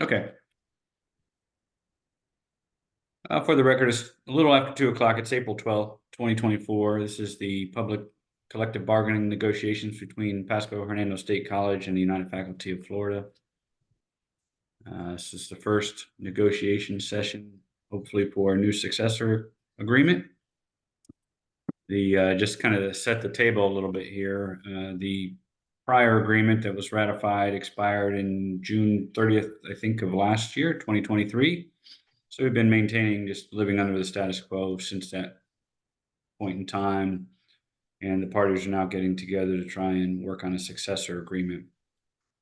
Okay. For the record, it's a little after 2 o'clock. It's April 12th, 2024. This is the public collective bargaining negotiations between Pasco Hernando State College and the United Faculty of Florida. This is the first negotiation session, hopefully for a new successor agreement. Just kind of to set the table a little bit here, the prior agreement that was ratified expired in June 30th, I think, of last year, 2023. So we've been maintaining, just living under the status quo since that point in time. And the parties are now getting together to try and work on a successor agreement.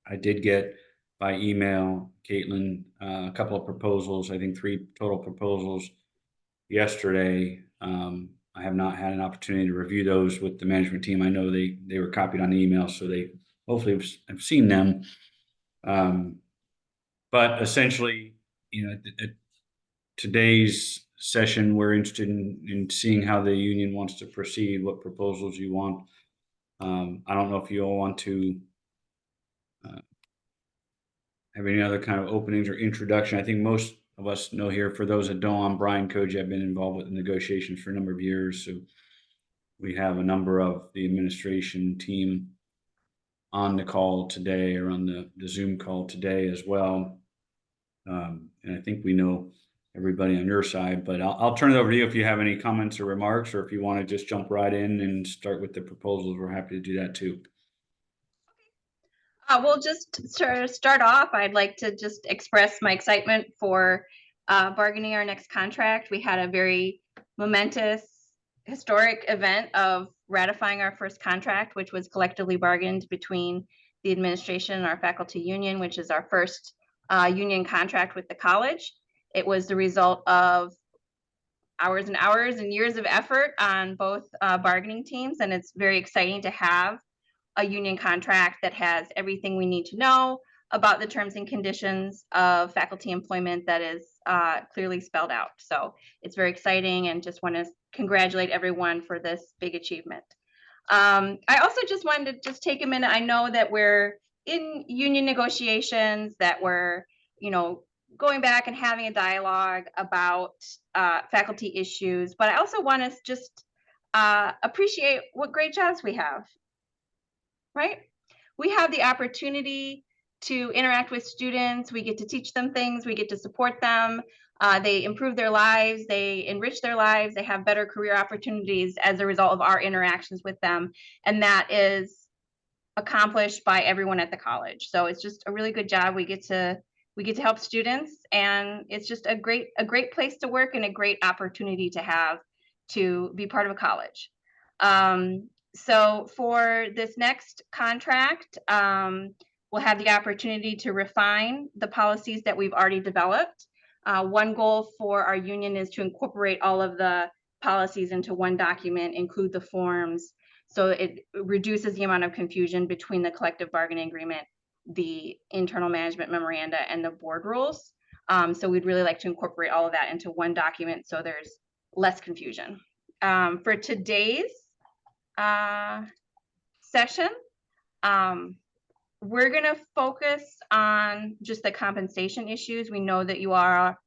I did get by email, Caitlin, a couple of proposals, I think 3 total proposals yesterday. I have not had an opportunity to review those with the management team. I know they were copied on the email, so they hopefully have seen them. But essentially, at today's session, we're interested in seeing how the union wants to proceed, what proposals you want. I don't know if you all want to have any other kind of openings or introduction. I think most of us know here, for those that don't, I'm Brian Koji. I've been involved with the negotiations for a number of years. So we have a number of the administration team on the call today, or on the Zoom call today as well. And I think we know everybody on your side, but I'll turn it over to you if you have any comments or remarks, or if you want to just jump right in and start with the proposals. We're happy to do that too. We'll just start off. I'd like to just express my excitement for bargaining our next contract. We had a very momentous, historic event of ratifying our first contract, which was collectively bargained between the administration and our faculty union, which is our first union contract with the college. It was the result of hours and hours and years of effort on both bargaining teams, and it's very exciting to have a union contract that has everything we need to know about the terms and conditions of faculty employment that is clearly spelled out. So it's very exciting, and just want to congratulate everyone for this big achievement. I also just wanted to just take a minute. I know that we're in union negotiations, that we're, going back and having a dialogue about faculty issues, but I also want to just appreciate what great jobs we have, right? We have the opportunity to interact with students. We get to teach them things. We get to support them. They improve their lives. They enrich their lives. They have better career opportunities as a result of our interactions with them. And that is accomplished by everyone at the college. So it's just a really good job. We get to help students, and it's just a great place to work, and a great opportunity to have to be part of a college. So for this next contract, we'll have the opportunity to refine the policies that we've already developed. One goal for our union is to incorporate all of the policies into one document, include the forms, so it reduces the amount of confusion between the collective bargaining agreement, the internal management memoranda, and the board rules. So we'd really like to incorporate all of that into one document so there's less confusion. For today's session, we're going to focus on just the compensation issues. We know that you are,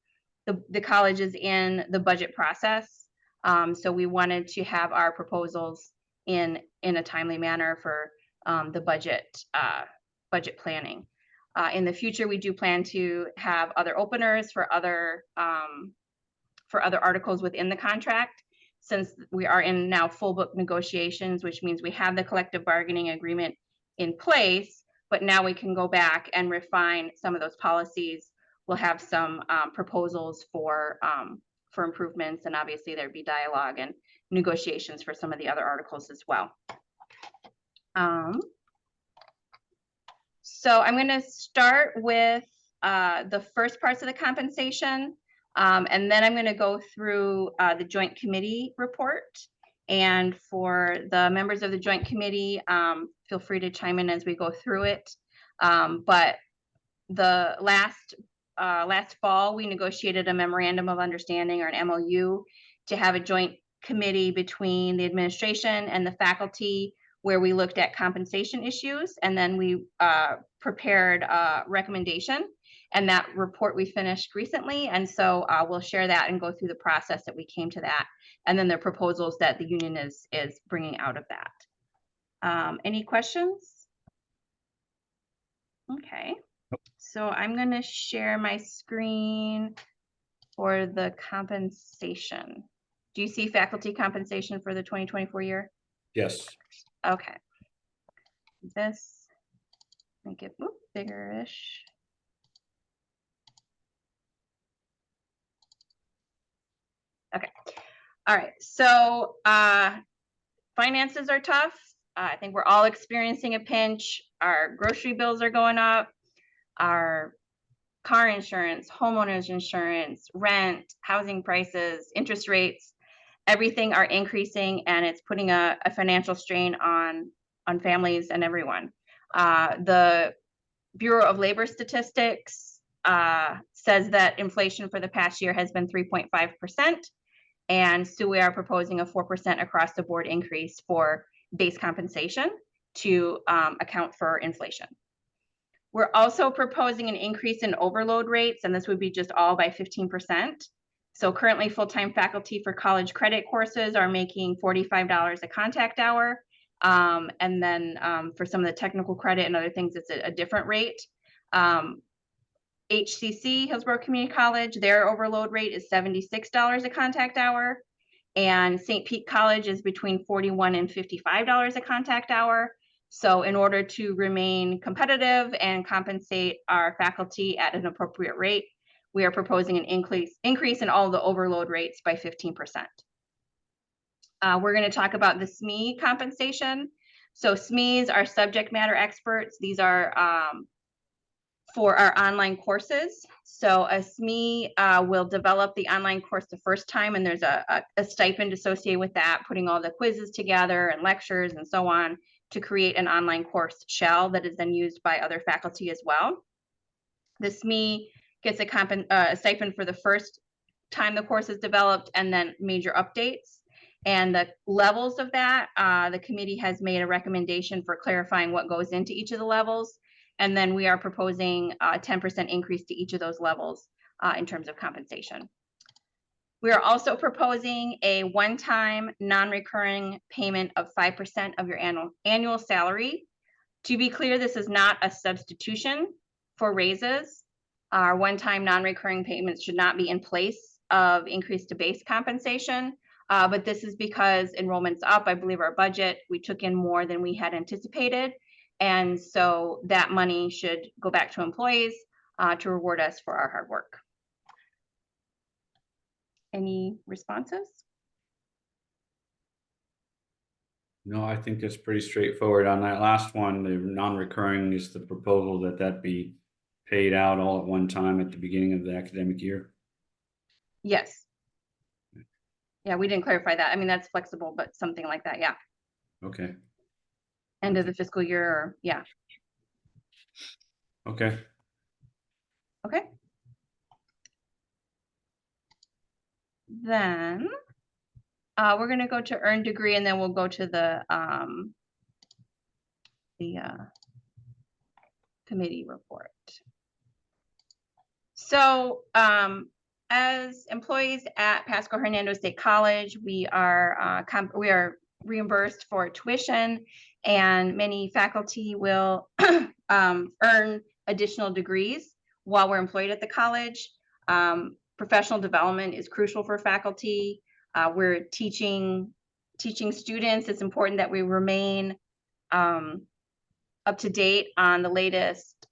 the college is in the budget process. So we wanted to have our proposals in a timely manner for the budget planning. In the future, we do plan to have other openers for other articles within the contract, since we are in now full book negotiations, which means we have the collective bargaining agreement in place, but now we can go back and refine some of those policies. We'll have some proposals for improvements, and obviously there'd be dialogue and negotiations for some of the other articles as well. So I'm going to start with the first parts of the compensation, and then I'm going to go through the joint committee report. And for the members of the joint committee, feel free to chime in as we go through it. But the last fall, we negotiated a memorandum of understanding, or an MOU, to have a joint committee between the administration and the faculty, where we looked at compensation issues, and then we prepared a recommendation. And that report we finished recently. And so we'll share that and go through the process that we came to that. And then the proposals that the union is bringing out of that. Any questions? Okay. So I'm going to share my screen for the compensation. Do you see faculty compensation for the 2024 year? Yes. Okay. This, make it bigger-ish. Okay. All right. So finances are tough. I think we're all experiencing a pinch. Our grocery bills are going up. Our car insurance, homeowners insurance, rent, housing prices, interest rates, everything are increasing, and it's putting a financial strain on families and everyone. The Bureau of Labor Statistics says that inflation for the past year has been 3.5%. And so we are proposing a 4% across the board increase for base compensation to account for inflation. We're also proposing an increase in overload rates, and this would be just all by 15%. So currently full-time faculty for college credit courses are making $45 a contact hour. And then for some of the technical credit and other things, it's a different rate. HCC, Hillsborough Community College, their overload rate is $76 a contact hour. And St. Pete College is between $41 and $55 a contact hour. So in order to remain competitive and compensate our faculty at an appropriate rate, we are proposing an increase in all the overload rates by 15%. We're going to talk about the SME compensation. So SMEs are subject matter experts. These are for our online courses. So a SME will develop the online course the first time, and there's a stipend associated with that, putting all the quizzes together and lectures and so on to create an online course shell that is then used by other faculty as well. The SME gets a stipend for the first time the course is developed, and then major updates. And the levels of that, the committee has made a recommendation for clarifying what goes into each of the levels. And then we are proposing a 10% increase to each of those levels in terms of compensation. We are also proposing a one-time non-recurring payment of 5% of your annual salary. To be clear, this is not a substitution for raises. Our one-time non-recurring payments should not be in place of increase to base compensation. But this is because enrollment's up. I believe our budget, we took in more than we had anticipated. And so that money should go back to employees to reward us for our hard work. Any responses? No, I think it's pretty straightforward on that last one. The non-recurring is the proposal that be paid out all at one time at the beginning of the academic year. Yes. Yeah, we didn't clarify that. I mean, that's flexible, but something like that. Yeah. Okay. End of the fiscal year. Or, yeah. Okay. Okay. Then we're going to go to earned degree, and then we'll go to the committee report. So as employees at Pasco Hernando State College, we are reimbursed for tuition, and many faculty will earn additional degrees while we're employed at the college. Professional development is crucial for faculty. We're teaching students. It's important that we remain up to date on the latest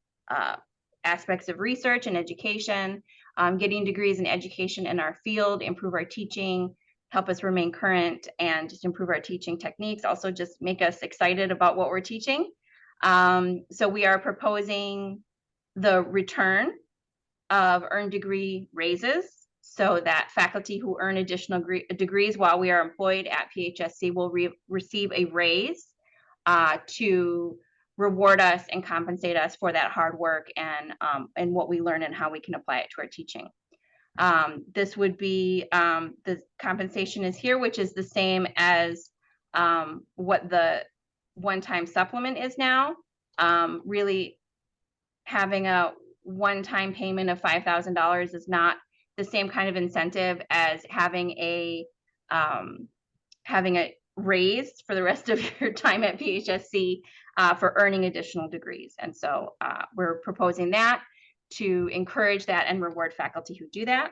aspects of research and education. Getting degrees in education in our field, improve our teaching, help us remain current, and just improve our teaching techniques. Also just make us excited about what we're teaching. So we are proposing the return of earned degree raises, so that faculty who earn additional degrees while we are employed at PHSC will receive a raise to reward us and compensate us for that hard work and what we learn and how we can apply it to our teaching. This would be the compensation is here, which is the same as what the one-time supplement is now. Really having a one-time payment of $5,000 is not the same kind of incentive as having a raise for the rest of your time at PHSC for earning additional degrees. And so we're proposing that to encourage that and reward faculty who do that.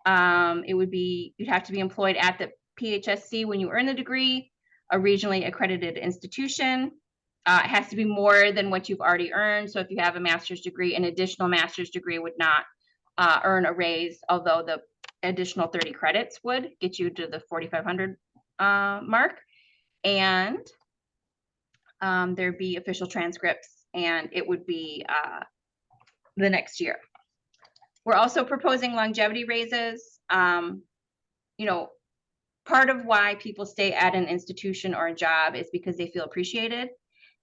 You'd have to be employed at the PHSC when you earn the degree, a regionally accredited institution. It has to be more than what you've already earned. So if you have a master's degree, an additional master's degree would not earn a raise, although the additional 30 credits would get you to the 4,500 mark. And there'd be official transcripts, and it would be the next year. We're also proposing longevity raises. You know, part of why people stay at an institution or a job is because they feel appreciated.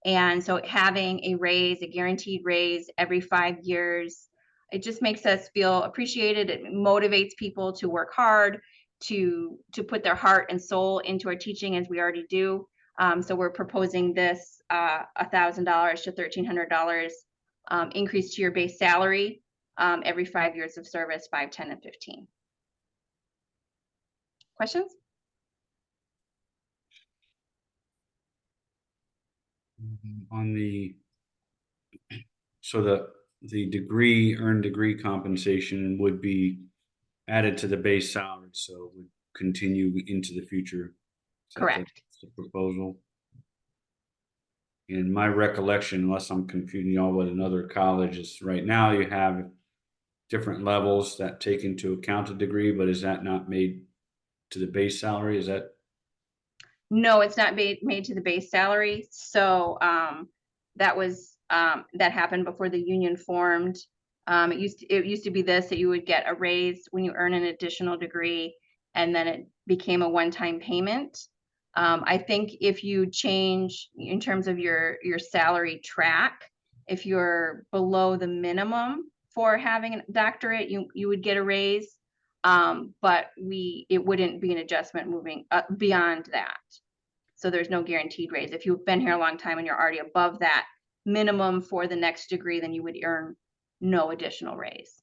And so having a raise, a guaranteed raise every 5 years, it just makes us feel appreciated. It motivates people to work hard, to put their heart and soul into our teaching, as we already do. So we're proposing this $1,000 to $1,300 increase to your base salary every 5 years of service, 5, 10, and 15. Questions? On the, so the earned degree compensation would be added to the base salary, so it would continue into the future. Correct. The proposal. In my recollection, unless I'm confusing y'all with another college, is right now you have different levels that take into account a degree, but is that not made to the base salary? Is that? No, it's not made to the base salary. So that happened before the union formed. It used to be this, that you would get a raise when you earn an additional degree, and then it became a one-time payment. I think if you change in terms of your salary track, if you're below the minimum for having a doctorate, you would get a raise. But it wouldn't be an adjustment moving beyond that. So there's no guaranteed raise. If you've been here a long time and you're already above that minimum for the next degree, then you would earn no additional raise.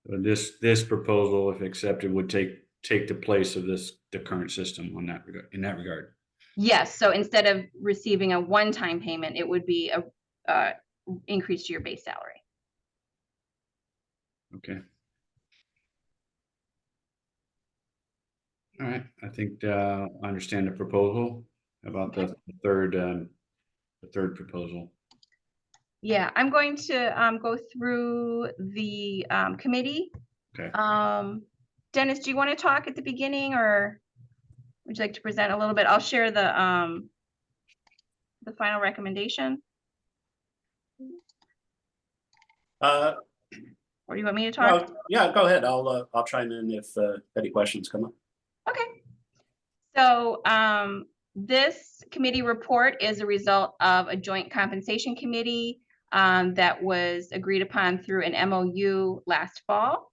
This proposal, if accepted, would take the place of the current system in that regard. Yes. So instead of receiving a one-time payment, it would be a increase to your base salary. Okay. All right. I think I understand the proposal about the third proposal. Yeah, I'm going to go through the committee. Okay. Dennis, do you want to talk at the beginning, or would you like to present a little bit? I'll share the final recommendation. Or do you want me to talk? Well, yeah, go ahead. I'll chime in if any questions come up. Okay. So this committee report is a result of a joint compensation committee that was agreed upon through an MOU last fall.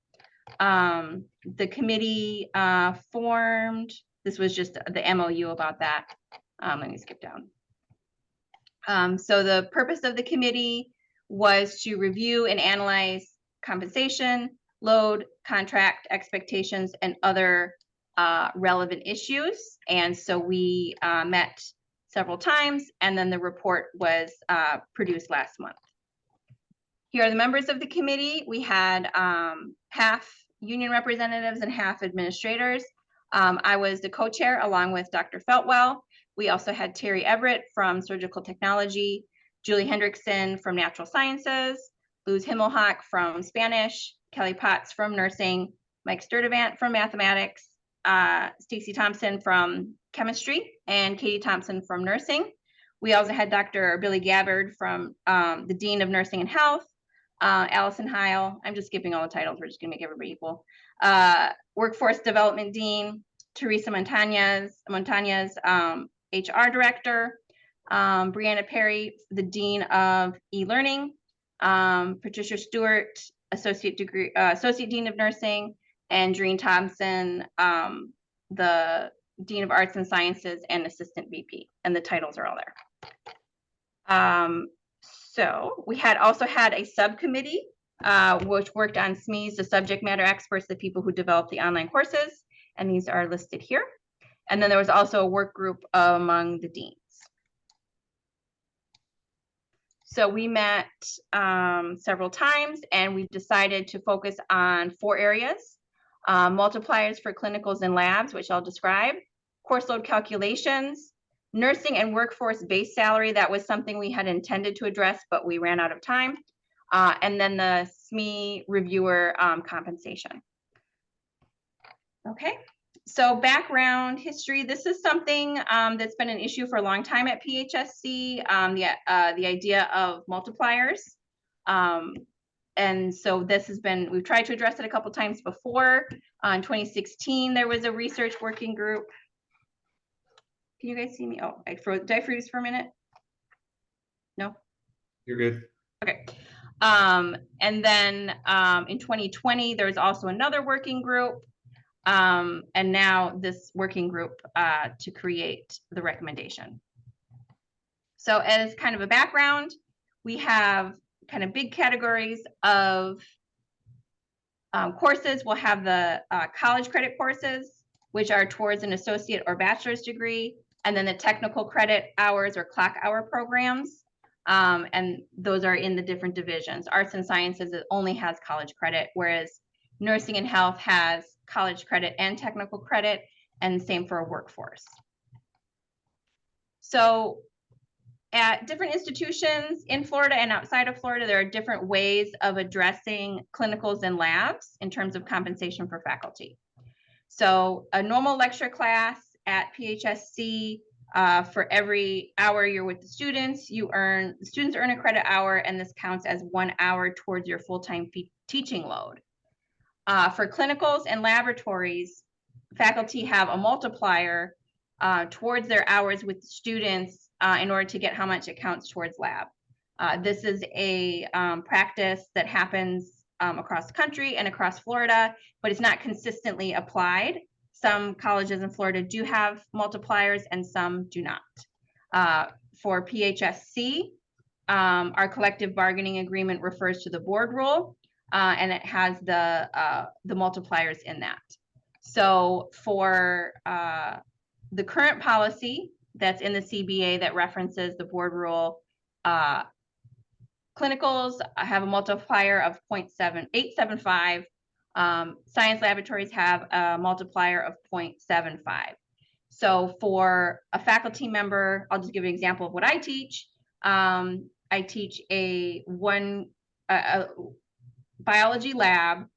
The committee formed, this was just the MOU about that. Let me skip down. So the purpose of the committee was to review and analyze compensation, load, contract expectations, and other relevant issues. And so we met several times, and then the report was produced last month. Here are the members of the committee. We had half union representatives and half administrators. I was the co-chair along with Dr. Feltwell. We also had Terry Everett from Surgical Technology, Julie Hendrickson from Natural Sciences, Luz Himmelhock from Spanish, Kelly Potts from Nursing, Mike Sturdivant from Mathematics, Stacy Thompson from Chemistry, and Katie Thompson from Nursing. We also had Dr. Billy Gabbard from the Dean of Nursing and Health, Allison Heil. I'm just skipping all the titles. We're just gonna make everybody equal. Workforce Development Dean, Teresa Montañez, HR Director, Brianna Perry, the Dean of E-Learning, Patricia Stewart, Associate Dean of Nursing, and Doreen Thompson, the Dean of Arts and Sciences and Assistant VP, and the titles are all there. So we had also had a subcommittee, which worked on SMEs, the subject matter experts, the people who developed the online courses, and these are listed here. And then there was also a work group among the deans. So we met several times, and we've decided to focus on 4 areas: multipliers for clinicals and labs, which I'll describe, course load calculations, nursing and workforce base salary. That was something we had intended to address, but we ran out of time. And then the SME reviewer compensation. Okay, so background history. This is something that's been an issue for a long time at PHSC, the idea of multipliers. And so this has been, we've tried to address it a couple times before. In 2016, there was a research working group. Can you guys see me? Oh, did I freeze for a minute? No? You're good. Okay. And then in 2020, there was also another working group. And now this working group to create the recommendation. So as kind of a background, we have kind of big categories of courses. We'll have the college credit courses, which are towards an associate or bachelor's degree, and then the technical credit hours or clock hour programs. And those are in the different divisions. Arts and sciences, it only has college credit, whereas nursing and health has college credit and technical credit, and same for a workforce. So at different institutions in Florida and outside of Florida, there are different ways of addressing clinicals and labs in terms of compensation for faculty. So a normal lecture class at PHSC, for every hour you're with the students, the students earn a credit hour, and this counts as 1 hour towards your full-time teaching load. For clinicals and laboratories, faculty have a multiplier towards their hours with the students in order to get how much it counts towards lab. This is a practice that happens across the country and across Florida, but it's not consistently applied. Some colleges in Florida do have multipliers and some do not. For PHSC, our collective bargaining agreement refers to the board rule, and it has the multipliers in that. So for the current policy that's in the CBA that references the board rule, clinicals have a multiplier of 0.7875. Science laboratories have a multiplier of 0.75. So for a faculty member, I'll just give you an example of what I teach. I teach a biology lab.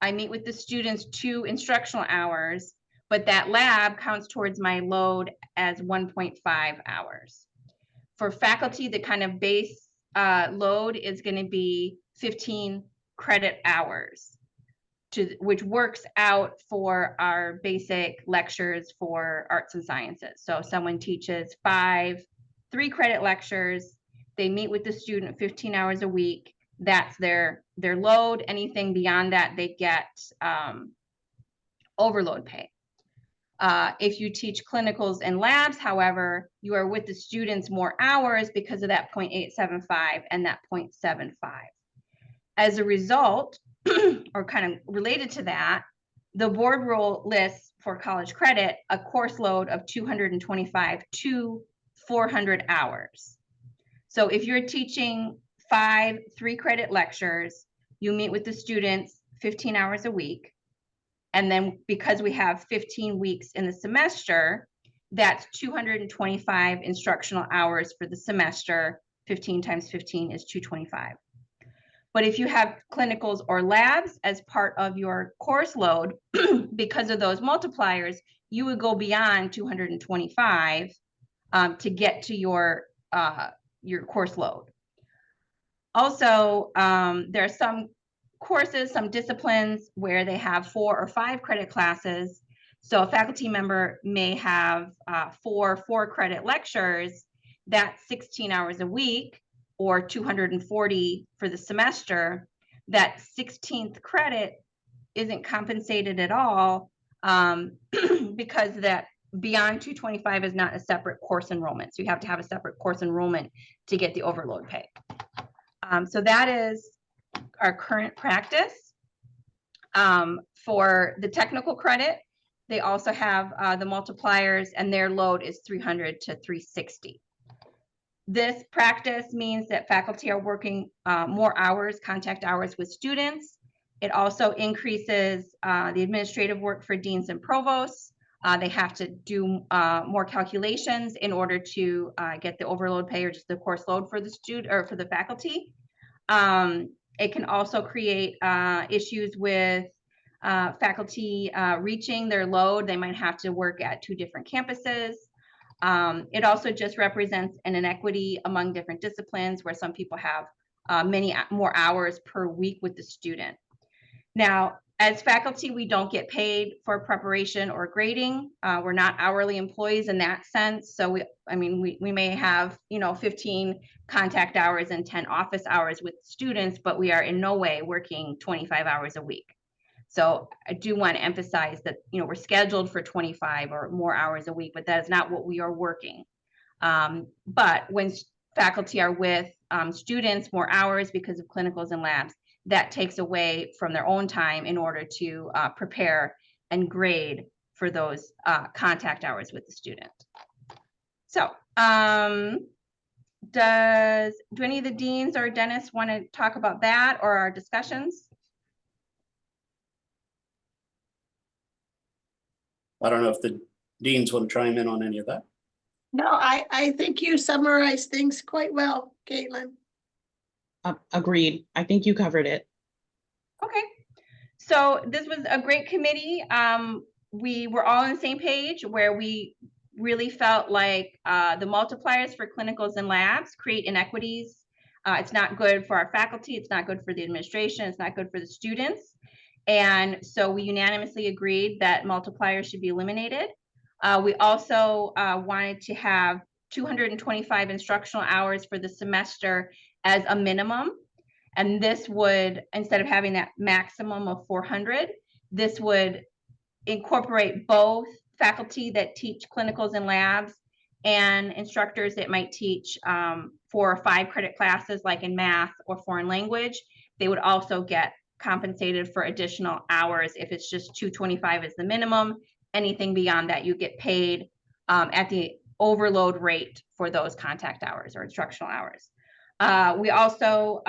I meet with the students 2 instructional hours, but that lab counts towards my load as 1.5 hours. For faculty, the kind of base load is going to be 15 credit hours, which works out for our basic lectures for arts and sciences. So if someone teaches 5 3-credit lectures, they meet with the student 15 hours a week. That's their load. Anything beyond that, they get overload pay. If you teach clinicals and labs, however, you are with the students more hours because of that 0.875 and that 0.75. As a result, or kind of related to that, the board rule lists for college credit a course load of 225 to 400 hours. So if you're teaching 5 3-credit lectures, you meet with the students 15 hours a week. And then because we have 15 weeks in the semester, that's 225 instructional hours for the semester. 15 times 15 is 225. But if you have clinicals or labs as part of your course load, because of those multipliers, you would go beyond 225 to get to your course load. Also, there are some courses, some disciplines where they have 4 or 5 credit classes. So a faculty member may have 4 4-credit lectures. That's 16 hours a week, or 240 for the semester. That 16th credit isn't compensated at all because that beyond 225 is not a separate course enrollment. So you have to have a separate course enrollment to get the overload pay. So that is our current practice. For the technical credit, they also have the multipliers, and their load is 300 to 360. This practice means that faculty are working more hours, contact hours with students. It also increases the administrative work for deans and provosts. They have to do more calculations in order to get the overload pay or just the course load for the student or for the faculty. It can also create issues with faculty reaching their load. They might have to work at 2 different campuses. It also just represents an inequity among different disciplines where some people have many more hours per week with the student. Now, as faculty, we don't get paid for preparation or grading. We're not hourly employees in that sense. So we may have, 15 contact hours and 10 office hours with students, but we are in no way working 25 hours a week. So I do want to emphasize that, we're scheduled for 25 or more hours a week, but that is not what we are working. But when faculty are with students more hours because of clinicals and labs, that takes away from their own time in order to prepare and grade for those contact hours with the student. So do any of the deans or dentists want to talk about that or our discussions? I don't know if the deans want to chime in on any of that. No, I think you summarized things quite well, Caitlin. Agreed. I think you covered it. Okay, so this was a great committee. We were all on the same page where we really felt like the multipliers for clinicals and labs create inequities. It's not good for our faculty. It's not good for the administration. It's not good for the students. And so we unanimously agreed that multipliers should be eliminated. We also wanted to have 225 instructional hours for the semester as a minimum. And this would, instead of having that maximum of 400, this would incorporate both faculty that teach clinicals and labs and instructors that might teach 4 or 5 credit classes like in math or foreign language. They would also get compensated for additional hours. If it's just 225 is the minimum, anything beyond that you get paid at the overload rate for those contact hours or instructional hours. We also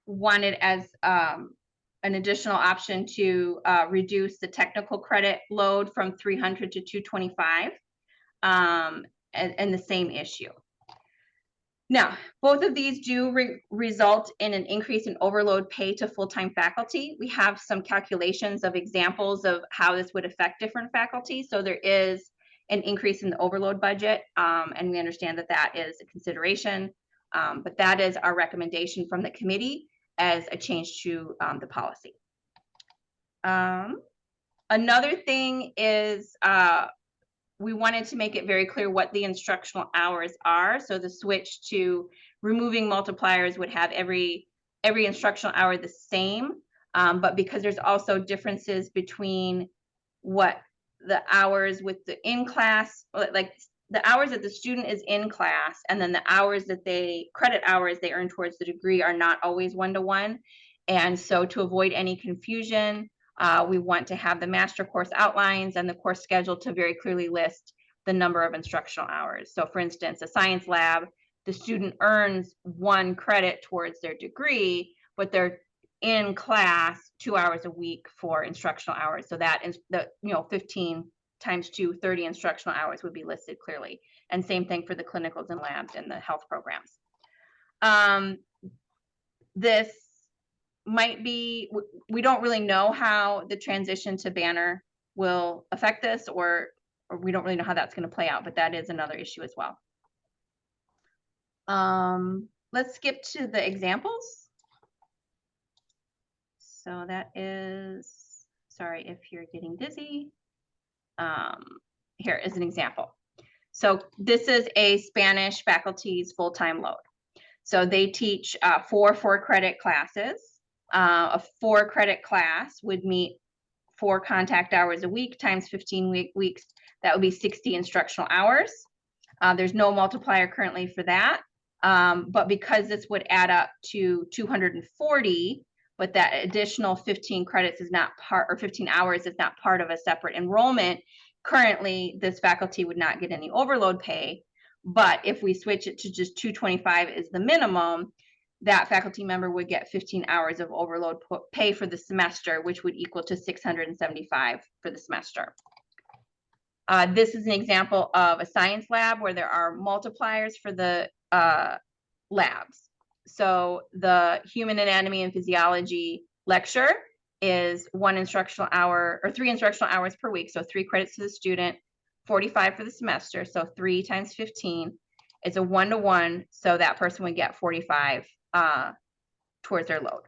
wanted as an additional option to reduce the technical credit load from 300 to 225 and the same issue. Now, both of these do result in an increase in overload pay to full-time faculty. We have some calculations of examples of how this would affect different faculty. So there is an increase in the overload budget, and we understand that that is a consideration, but that is our recommendation from the committee as a change to the policy. Another thing is we wanted to make it very clear what the instructional hours are. So the switch to removing multipliers would have every instructional hour the same, but because there's also differences between what the hours with the in-class, like the hours that the student is in class and then the hours that credit hours they earn towards the degree are not always one-to-one. And so to avoid any confusion, we want to have the master course outlines and the course schedule to very clearly list the number of instructional hours. So for instance, a science lab, the student earns 1 credit towards their degree, but they're in class 2 hours a week for instructional hours. So that is the 15 times 2, 30 instructional hours would be listed clearly. And same thing for the clinicals and labs and the health programs. This might be, we don't really know how the transition to Banner will affect this, or we don't really know how that's going to play out, but that is another issue as well. Let's skip to the examples. So that is, sorry if you're getting dizzy. Here is an example. So this is a Spanish faculty's full-time load. So they teach 4 4-credit classes. A 4-credit class would meet 4 contact hours a week times 15 weeks. That would be 60 instructional hours. There's no multiplier currently for that. But because this would add up to 240, but that additional 15 credits is not part, or 15 hours is not part of a separate enrollment, currently this faculty would not get any overload pay. But if we switch it to just 225 is the minimum, that faculty member would get 15 hours of overload pay for the semester, which would equal to 675 for the semester. This is an example of a science lab where there are multipliers for the labs. So the human anatomy and physiology lecture is 1 instructional hour or 3 instructional hours per week. So 3 credits to the student, 45 for the semester. So 3 times 15. It's a 1-to-1. So that person would get 45 towards their load.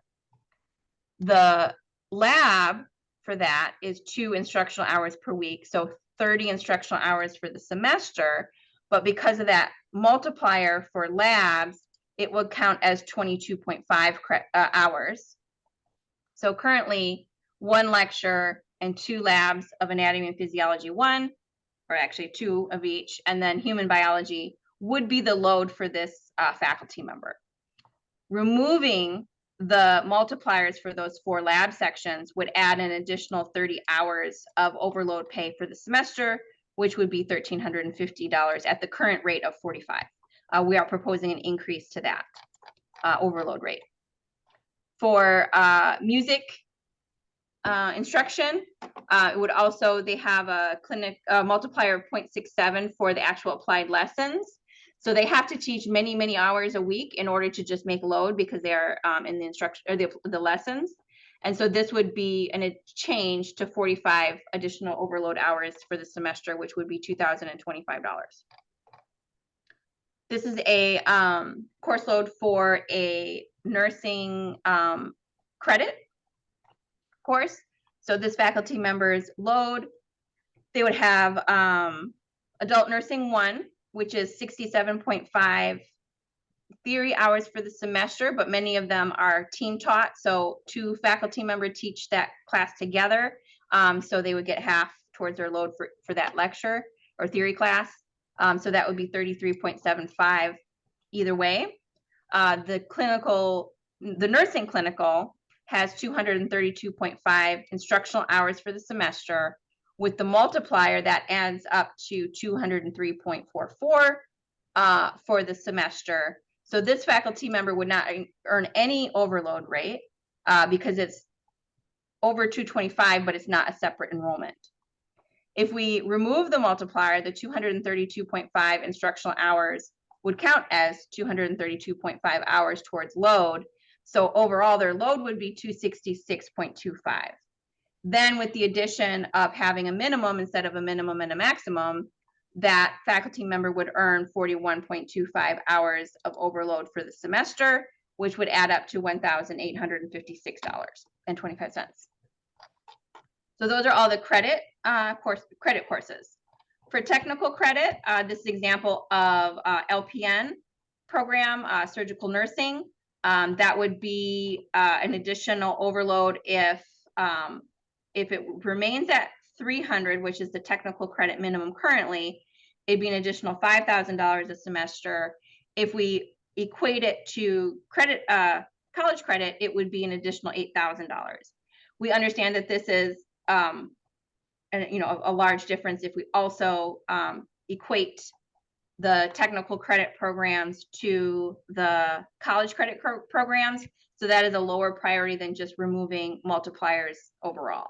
The lab for that is 2 instructional hours per week. So 30 instructional hours for the semester. But because of that multiplier for labs, it would count as 22.5 hours. So currently 1 lecture and 2 labs of anatomy and physiology 1, or actually 2 of each, and then human biology would be the load for this faculty member. Removing the multipliers for those 4 lab sections would add an additional 30 hours of overload pay for the semester, which would be $1,350 at the current rate of 45. We are proposing an increase to that overload rate. For music instruction, it would also, they have a clinic multiplier of 0.67 for the actual applied lessons. So they have to teach many, many hours a week in order to just make load because they are in the instruction or the lessons. And so this would be a change to 45 additional overload hours for the semester, which would be $2,025. This is a course load for a nursing credit course. So this faculty member's load, they would have adult nursing 1, which is 67.5 theory hours for the semester, but many of them are team taught. So 2 faculty members teach that class together. So they would get half towards their load for that lecture or theory class. So that would be 33.75 either way. The nursing clinical has 232.5 instructional hours for the semester. With the multiplier, that adds up to 203.44 for the semester. So this faculty member would not earn any overload rate because it's over 225, but it's not a separate enrollment. If we remove the multiplier, the 232.5 instructional hours would count as 232.5 hours towards load. So overall, their load would be 266.25. Then with the addition of having a minimum instead of a minimum and a maximum, that faculty member would earn 41.25 hours of overload for the semester, which would add up to $1,856.25. So those are all the credit courses. For technical credit, this is an example of LPN program, surgical nursing. That would be an additional overload if it remains at 300, which is the technical credit minimum currently, it'd be an additional $5,000 a semester. If we equate it to credit, college credit, it would be an additional $8,000. We understand that this is a large difference if we also equate the technical credit programs to the college credit programs. So that is a lower priority than just removing multipliers overall.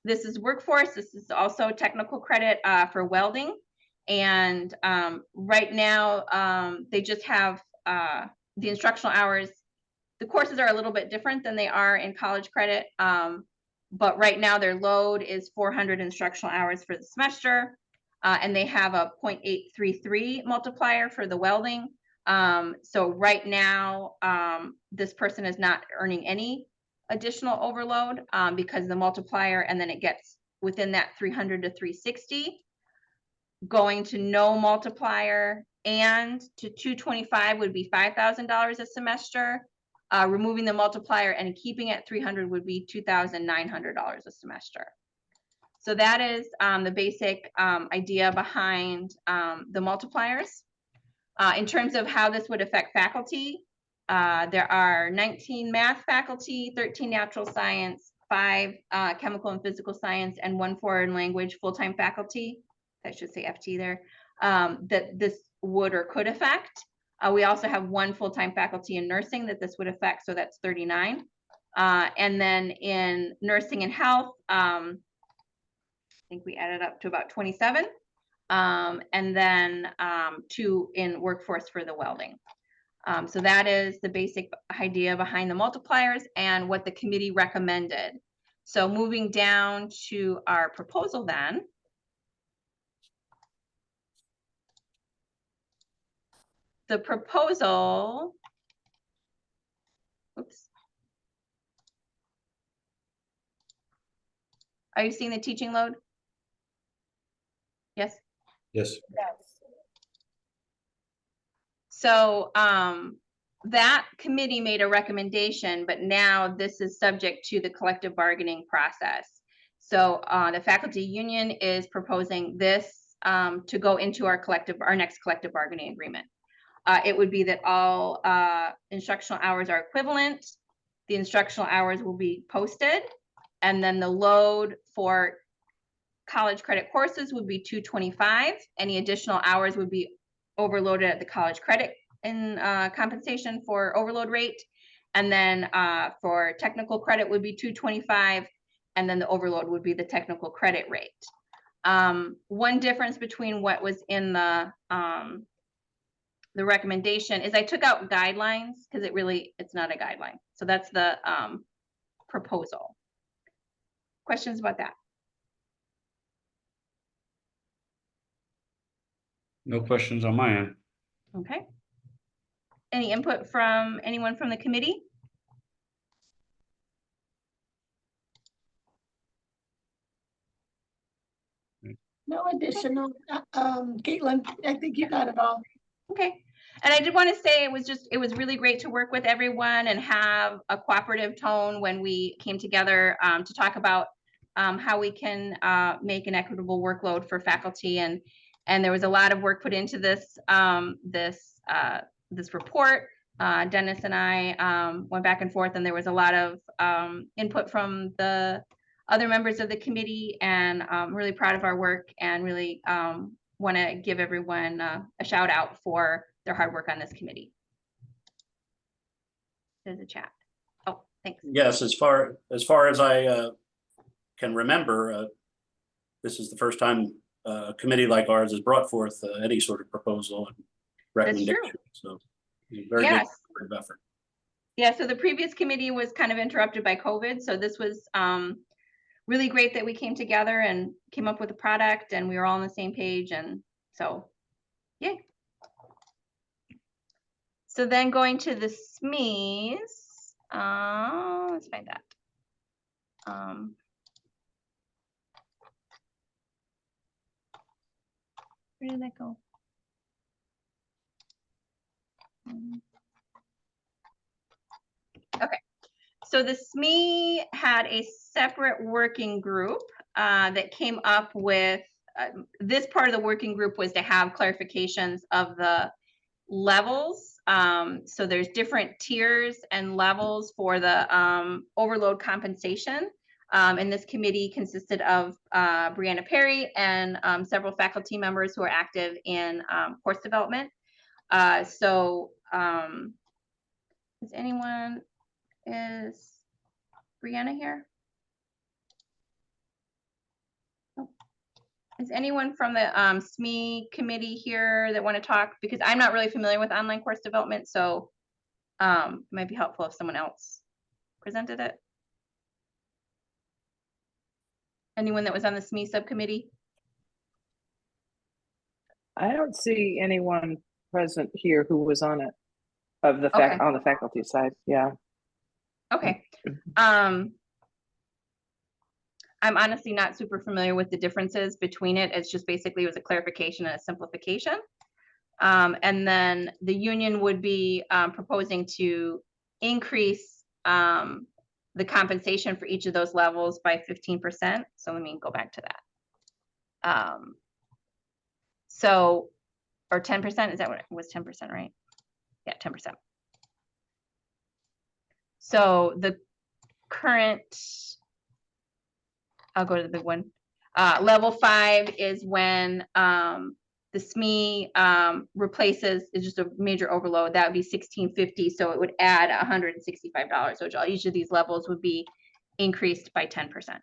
This is workforce. This is also technical credit for welding. And right now, they just have the instructional hours. The courses are a little bit different than they are in college credit. But right now, their load is 400 instructional hours for the semester. And they have a 0.833 multiplier for the welding. So right now, this person is not earning any additional overload because the multiplier, and then it gets within that 300 to 360. Going to no multiplier and to 225 would be $5,000 a semester. Removing the multiplier and keeping it 300 would be $2,900 a semester. So that is the basic idea behind the multipliers. In terms of how this would affect faculty, there are 19 math faculty, 13 natural science, 5 chemical and physical science, and 1 foreign language full-time faculty. I should say FT there, that this would or could affect. We also have 1 full-time faculty in nursing that this would affect, so that's 39. And then in nursing and health, I think we added up to about 27. And then 2 in workforce for the welding. So that is the basic idea behind the multipliers and what the committee recommended. So moving down to our proposal then. The proposal, oops. Are you seeing the teaching load? Yes. Yes. So that committee made a recommendation, but now this is subject to the collective bargaining process. So the faculty union is proposing this to go into our next collective bargaining agreement. It would be that all instructional hours are equivalent. The instructional hours will be posted, and then the load for college credit courses would be 225. Any additional hours would be overloaded at the college credit in compensation for overload rate. And then for technical credit would be 225. And then the overload would be the technical credit rate. One difference between what was in the recommendation is I took out guidelines because it's not a guideline. So that's the proposal. Questions about that? No questions on my end. Okay. Any input from anyone from the committee? No additional, Caitlin, I think you got it all. Okay. And I did want to say it was really great to work with everyone and have a cooperative tone when we came together to talk about how we can make an equitable workload for faculty. And there was a lot of work put into this this report. Dennis and I went back and forth, and there was a lot of input from the other members of the committee, and I'm really proud of our work and really want to give everyone a shout out for their hard work on this committee. There's a chat. Oh, thanks. Yes, as far as I can remember, this is the first time a committee like ours has brought forth any sort of proposal and recommendation. So very Yes. good effort. Yeah, so the previous committee was kind of interrupted by COVID. So this was really great that we came together and came up with a product and we were all on the same page. And so, yay. So then going to the SMEs, let's find that. Where did that go? Okay, so the SME had a separate working group that came up with, this part of the working group was to have clarifications of the levels. So there's different tiers and levels for the overload compensation. And this committee consisted of Brianna Perry and several faculty members who are active in course development. Is Brianna here? Oh. Is anyone from the SME committee here that want to talk? Because I'm not really familiar with online course development, so it might be helpful if someone else presented it. Anyone that was on the SME subcommittee? I don't see anyone present here who was on it of the Okay. on the faculty side. Yeah. Okay. I'm honestly not super familiar with the differences between it. It's just basically it was a clarification and a simplification. And then the union would be proposing to increase the compensation for each of those levels by 15%. So let me go back to that. So or 10%, is that what it was, 10%, right? Yeah, 10%. So the current, I'll go to the big one. Level 5 is when the SME replaces, it's just a major overload. That would be $1,650, so it would add $165. So each of these levels would be increased by 10%.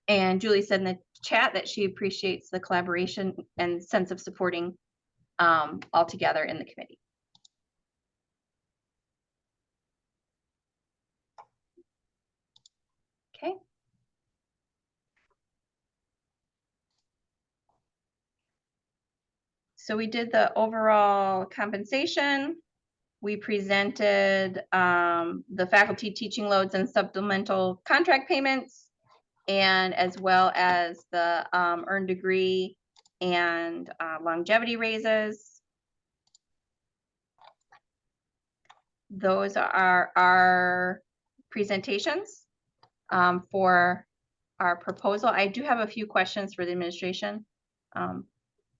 And Julie said in the chat that she appreciates the collaboration and sense of supporting all together in the committee. Okay. So we did the overall compensation. We presented the faculty teaching loads and supplemental contract payments, and as well as the earned degree and longevity raises. Those are our presentations for our proposal. I do have a few questions for the administration. I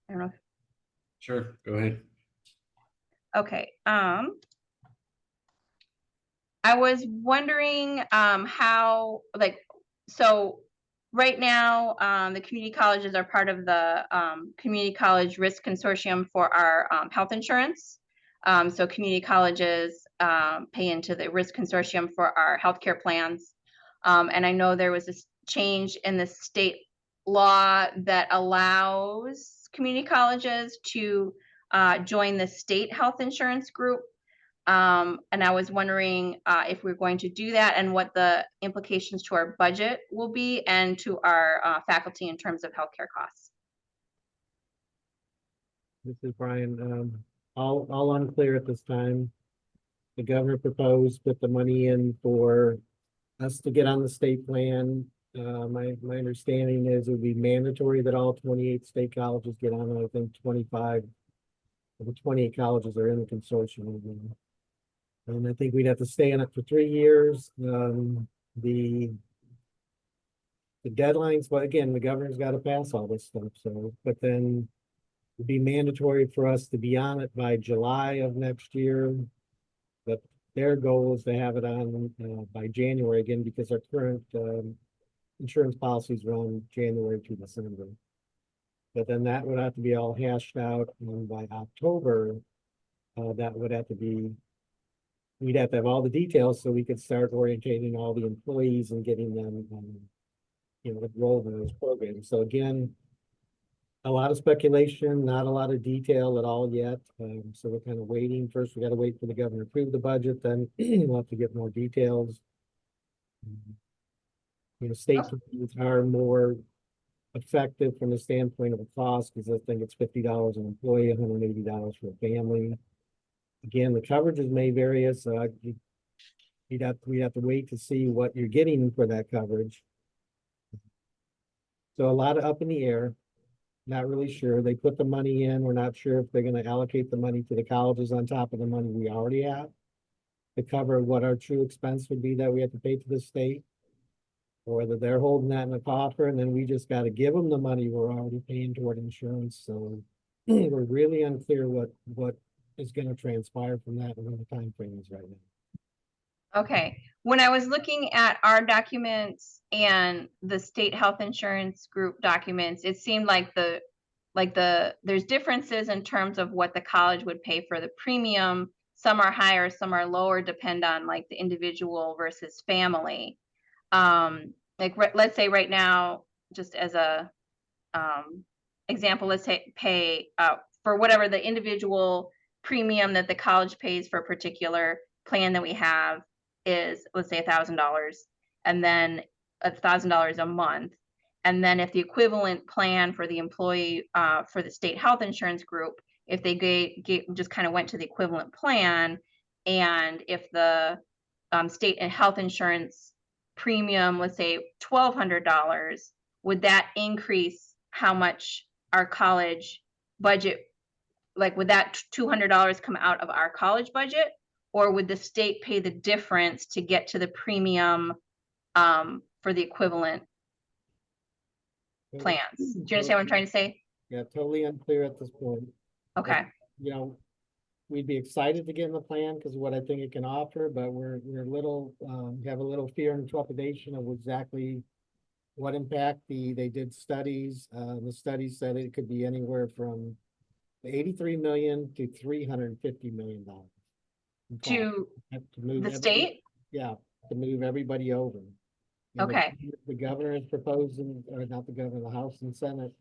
don't know. Sure, go ahead. Okay. I was wondering how, like, so right now, the community colleges are part of the Community College Risk Consortium for our health insurance. So community colleges pay into the Risk Consortium for our healthcare plans. And I know there was this change in the state law that allows community colleges to join the state health insurance group. And I was wondering if we're going to do that and what the implications to our budget will be and to our faculty in terms of healthcare costs. This is Brian. All unclear at this time. The governor proposed put the money in for us to get on the state plan. My understanding is it would be mandatory that all 28 state colleges get on it. I think 25 of the 28 colleges are in the consortium. And I think we'd have to stay in it for 3 years. The deadlines, but again, the governor's got to pass all this stuff. So, but then it'd be mandatory for us to be on it by July of next year. But their goal is to have it on by January again, because our current insurance policies run January to December. But then that would have to be all hashed out, and by October, that would have to be, we'd have to have all the details so we could start orientating all the employees and getting them, enrolled in those programs. So again, a lot of speculation, not a lot of detail at all yet. So we're kind of waiting. First, we got to wait for the governor to approve the budget, then we'll have to get more details. State committees are more effective from the standpoint of a cost, because I think it's $50 an employee, $180 for a family. Again, the coverages may vary, so we'd have to wait to see what you're getting for that coverage. So a lot of up in the air. Not really sure. They put the money in. We're not sure if they're going to allocate the money to the colleges on top of the money we already have to cover what our true expense would be that we have to pay to the state, or whether they're holding that in the coffer and then we just got to give them the money we're already paying toward insurance. So we're really unclear what is going to transpire from that and what the time frame is right now. Okay, when I was looking at our documents and the state health insurance group documents, it seemed like there's differences in terms of what the college would pay for the premium. Some are higher, some are lower, depend on like the individual versus family. Let's say right now, just as a example, let's say pay for whatever the individual premium that the college pays for a particular plan that we have is, let's say $1,000, and then $1,000 a month. And then if the equivalent plan for the employee for the state health insurance group, if they just kind of went to the equivalent plan, and if the state and health insurance premium, let's say $1,200, would that increase how much our college budget, like would that $200 come out of our college budget? Or would the state pay the difference to get to the premium for the equivalent plans. Do you understand what I'm trying to say? Yeah, totally unclear at this point. Okay, You know, we'd be excited to get in the plan because what I think it can offer, but we're a little, have a little fear and trepidation of exactly what impact they did studies. The studies said it could be anywhere from 83 million to $350 million. to move the every- state? Yeah, to move everybody over. And Okay. The governor is proposing, or not the governor, the House and Senate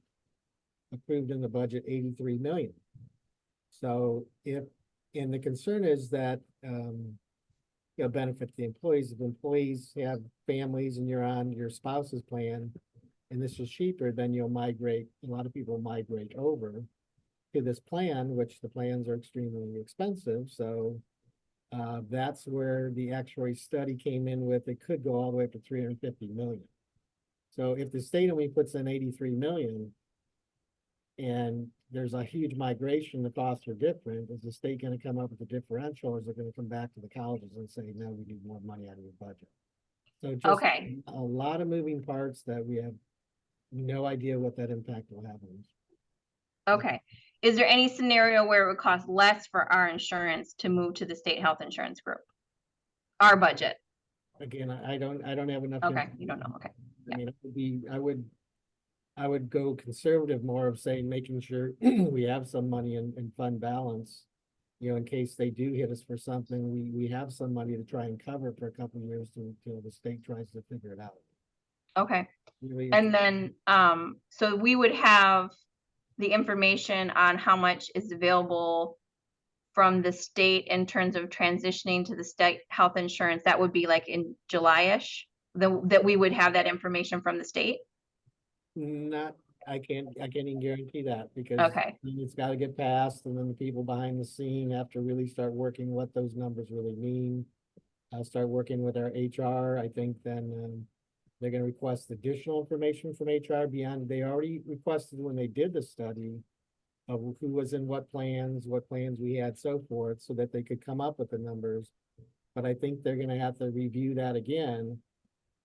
approved in the budget 83 million. So and the concern is that, benefit the employees. If employees have families and you're on your spouse's plan, and this is cheaper, then you'll migrate, a lot of people migrate over to this plan, which the plans are extremely expensive, so that's where the actuary study came in with, it could go all the way up to 350 million. So if the state only puts in 83 million and there's a huge migration, the costs are different, is the state gonna come up with a differential, or is it gonna come back to the colleges and say, no, we need more money out of your budget? So just Okay. a lot of moving parts that we have no idea what that impact will have on us. Okay. Is there any scenario where it would cost less for our insurance to move to the state health insurance group? Our budget? Again, I don't have enough. Okay, you don't know, okay. I mean, I would go conservative more of saying, making sure we have some money in fund balance. In case they do hit us for something, we have some money to try and cover for a couple of years until the state tries to figure it out. Okay. Really, And then, so we would have the information on how much is available from the state in terms of transitioning to the state health insurance. That would be like in July-ish, that we would have that information from the state? not, I can't even guarantee that because Okay, it's gotta get passed, and then the people behind the scene have to really start working what those numbers really mean. I'll start working with our HR. I think then, they're gonna request additional information from HR beyond, they already requested when they did the study of who was in what plans we had, so forth, so that they could come up with the numbers. But I think they're gonna have to review that again,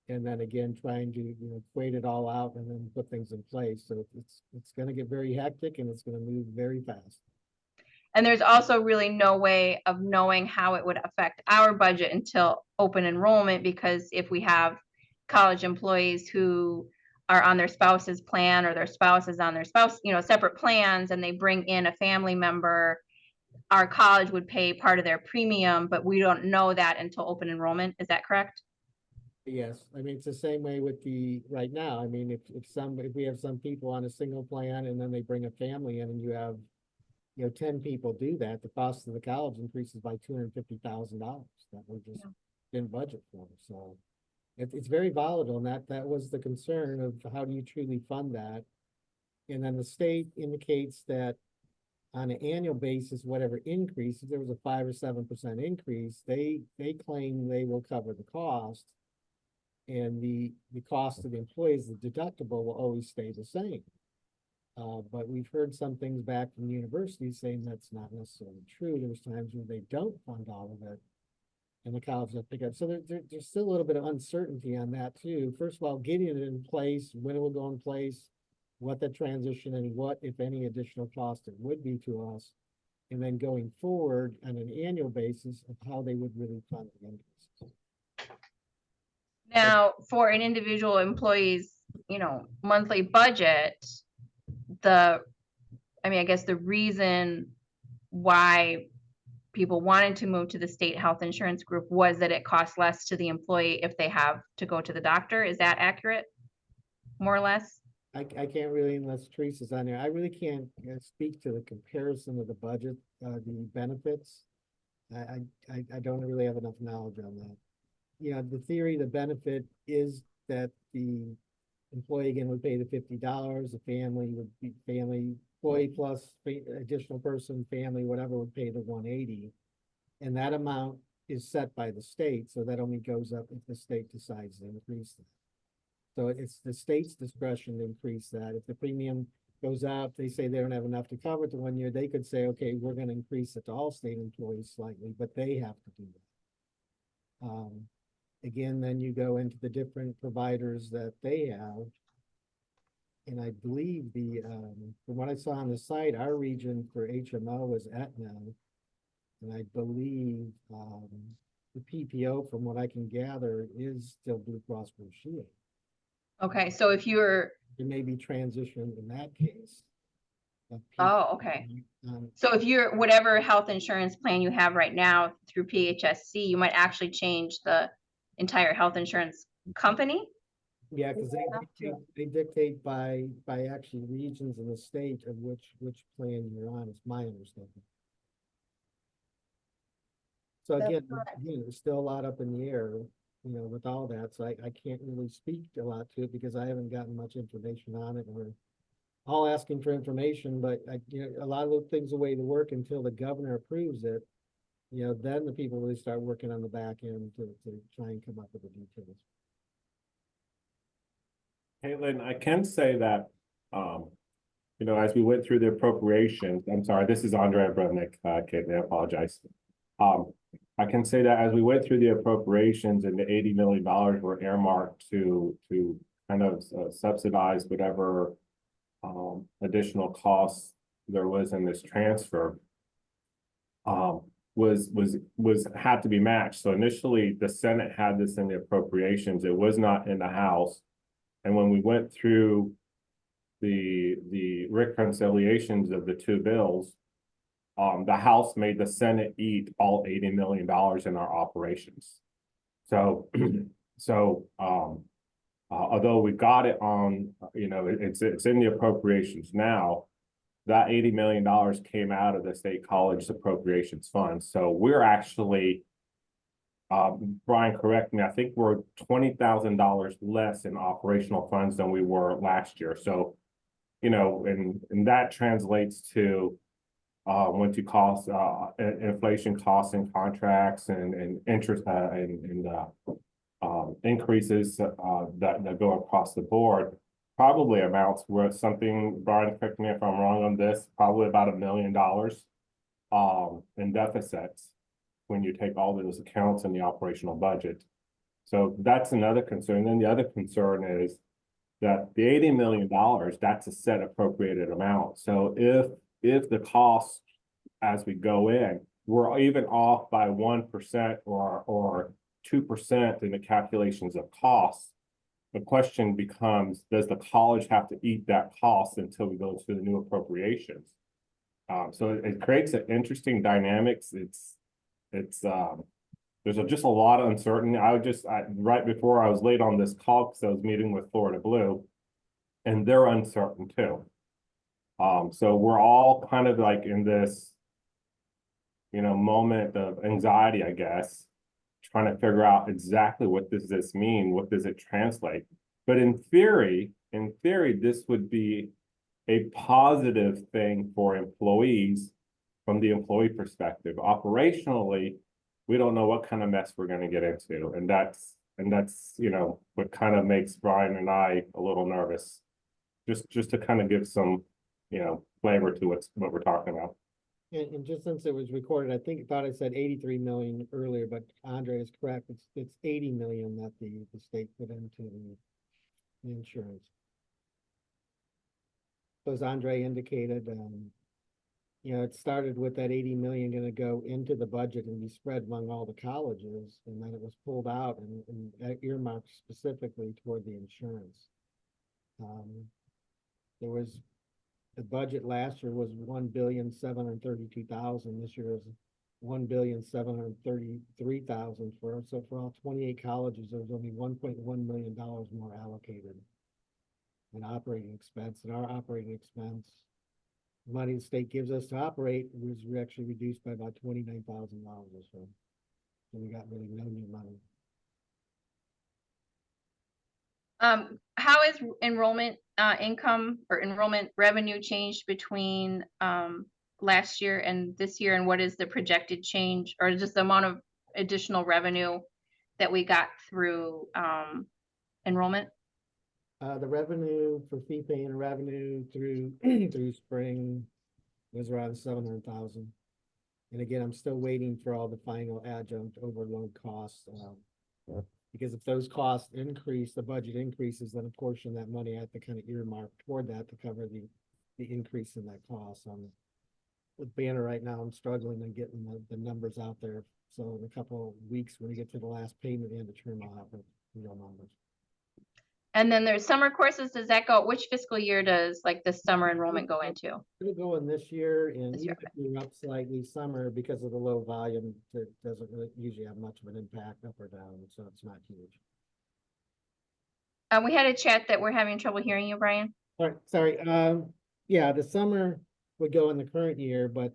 and then again, trying to, equate it all out and then put things in place. So it's gonna get very hectic and it's gonna move very fast. and there's also really no way of knowing how it would affect our budget until open enrollment, because if we have college employees who are on their spouse's plan, or their spouse is on their spouse, separate plans, and they bring in a family member, our college would pay part of their premium, but we don't know that until open enrollment. Is that correct? Yes, I mean, it's the same way with right now. I mean, if we have some people on a single plan and then they bring a family in and you have, 10 people do that, the cost of the college increases by $250,000 that we just didn't budget for. So it's very volatile, and that was the concern of how do you truly fund that? And then the state indicates that on an annual basis, whatever increase, if there was a 5 or 7% increase, they claim they will cover the cost. And the cost of the employees, the deductible will always stay the same. But we've heard some things back from the university saying that's not necessarily true. There's times when they don't fund all of it, and the college will pick up. So there's still a little bit of uncertainty on that too. First of all, getting it in place, when it will go in place, what the transition and what, if any, additional cost it would be to us. And then going forward on an annual basis of how they would really fund the increases. Now, for an individual employee's, monthly budget, I guess the reason why people wanted to move to the state health insurance group was that it costs less to the employee if they have to go to the doctor. Is that accurate? More or less? I can't really, unless Teresa's on there, I really can't speak to the comparison of the budget, the benefits. I don't really have enough knowledge on that. The theory, the benefit is that the employee again would pay the $50, the family would be employee plus additional person, family, whatever, would pay the 180. And that amount is set by the state, so that only goes up if the state decides to increase that. So it's the state's discretion to increase that. If the premium goes up, they say they don't have enough to cover it the 1 year, they could say, okay, we're gonna increase it to all state employees slightly, but they have to do that. Again, then you go into the different providers that they have. And I believe from what I saw on the site, our region for HMO is Aetna. And I believe, the PPO, from what I can gather, is still Blue Cross Blue Shield. Okay, so if you're, There may be transition in that case. of oh, okay. um, So if you're, whatever health insurance plan you have right now through PHSC, you might actually change the entire health insurance company? Yeah, because they dictate by actually regions in the state of which plan you're on, is my understanding. So That's again, correct. there's still a lot up in the air, with all that, so I can't really speak a lot to it because I haven't gotten much information on it, and we're all asking for information, but a lot of the things, the way to work until the governor approves it, then the people really start working on the back end to try and come up with the details. Caitlin, I can say that, as we went through the appropriations, I'm sorry, this is Andrea Brevnick, Caitlin, I apologize. I can say that as we went through the appropriations and the $80 million were earmarked to kind of subsidize whatever additional costs there was in this transfer, had to be matched. So initially the Senate had this in the appropriations. It was not in the House. And when we went through the reconciliations of the two bills, the House made the Senate eat all $80 million in our operations. So, although we got it on, it's in the appropriations now, that $80 million came out of the State College Appropriations Fund. So we're actually, Brian, correct me, I think we're $20,000 less in operational funds than we were last year. So, and that translates to what you cost, inflation costs and contracts and interest and increases that go across the board, probably amounts worth something, Brian, correct me if I'm wrong on this, probably about $1 million in deficits when you take all those accounts in the operational budget. So that's another concern. Then the other concern is that the $80 million, that's a set appropriated amount. So if the costs as we go in, we're even off by 1% or 2% in the calculations of costs, the question becomes, does the college have to eat that cost until we go to the new appropriations? So it creates an interesting dynamics. There's just a lot of uncertainty. Right before I was late on this call, because I was meeting with Florida Blue, and they're uncertain too. So we're all kind of like in this, moment of anxiety, I guess, trying to figure out exactly what does this mean? What does it translate? But in theory, this would be a positive thing for employees from the employee perspective. Operationally, we don't know what kind of mess we're going to get into. And that's, what kind of makes Brian and I a little nervous, just to kind of give some, flavor to what we're talking about. And just since it was recorded, I thought I said 83 million earlier, but Andre is correct. It's 80 million that the state put into the insurance. So as Andre indicated, it started with that 80 million going to go into the budget and be spread among all the colleges, and then it was pulled out and earmarked specifically toward the insurance. The budget last year was 1,732,000. This year is 1,733,000 so for all 28 colleges, there was only $1.1 million more allocated in operating expense. And our operating expense, money the state gives us to operate, was actually reduced by about $29,000 or so. So we got really no new money. How is enrollment income or enrollment revenue changed between last year and this year, and what is the projected change or just the amount of additional revenue that we got through enrollment? The revenue for fee paying revenue through through spring was around 700,000. And again, I'm still waiting for all the final adjunct overload costs Because if those costs increase, the budget increases, then a portion of that money I have to kind of earmark toward that to cover the increase in that cost. With Banner right now, I'm struggling on getting the numbers out there. So in a couple of weeks, when we get to the last payment and the term, I'll have the real numbers. And then there's summer courses. Does that go, which fiscal year does like the summer enrollment go into? It'll go in this year, and This even year, if we're up slightly summer because of the low volume, it doesn't really usually have much of an impact up or down, so it's not huge. We had a chat that we're having trouble hearing you, Brian. All right, sorry, yeah, the summer would go in the current year, but,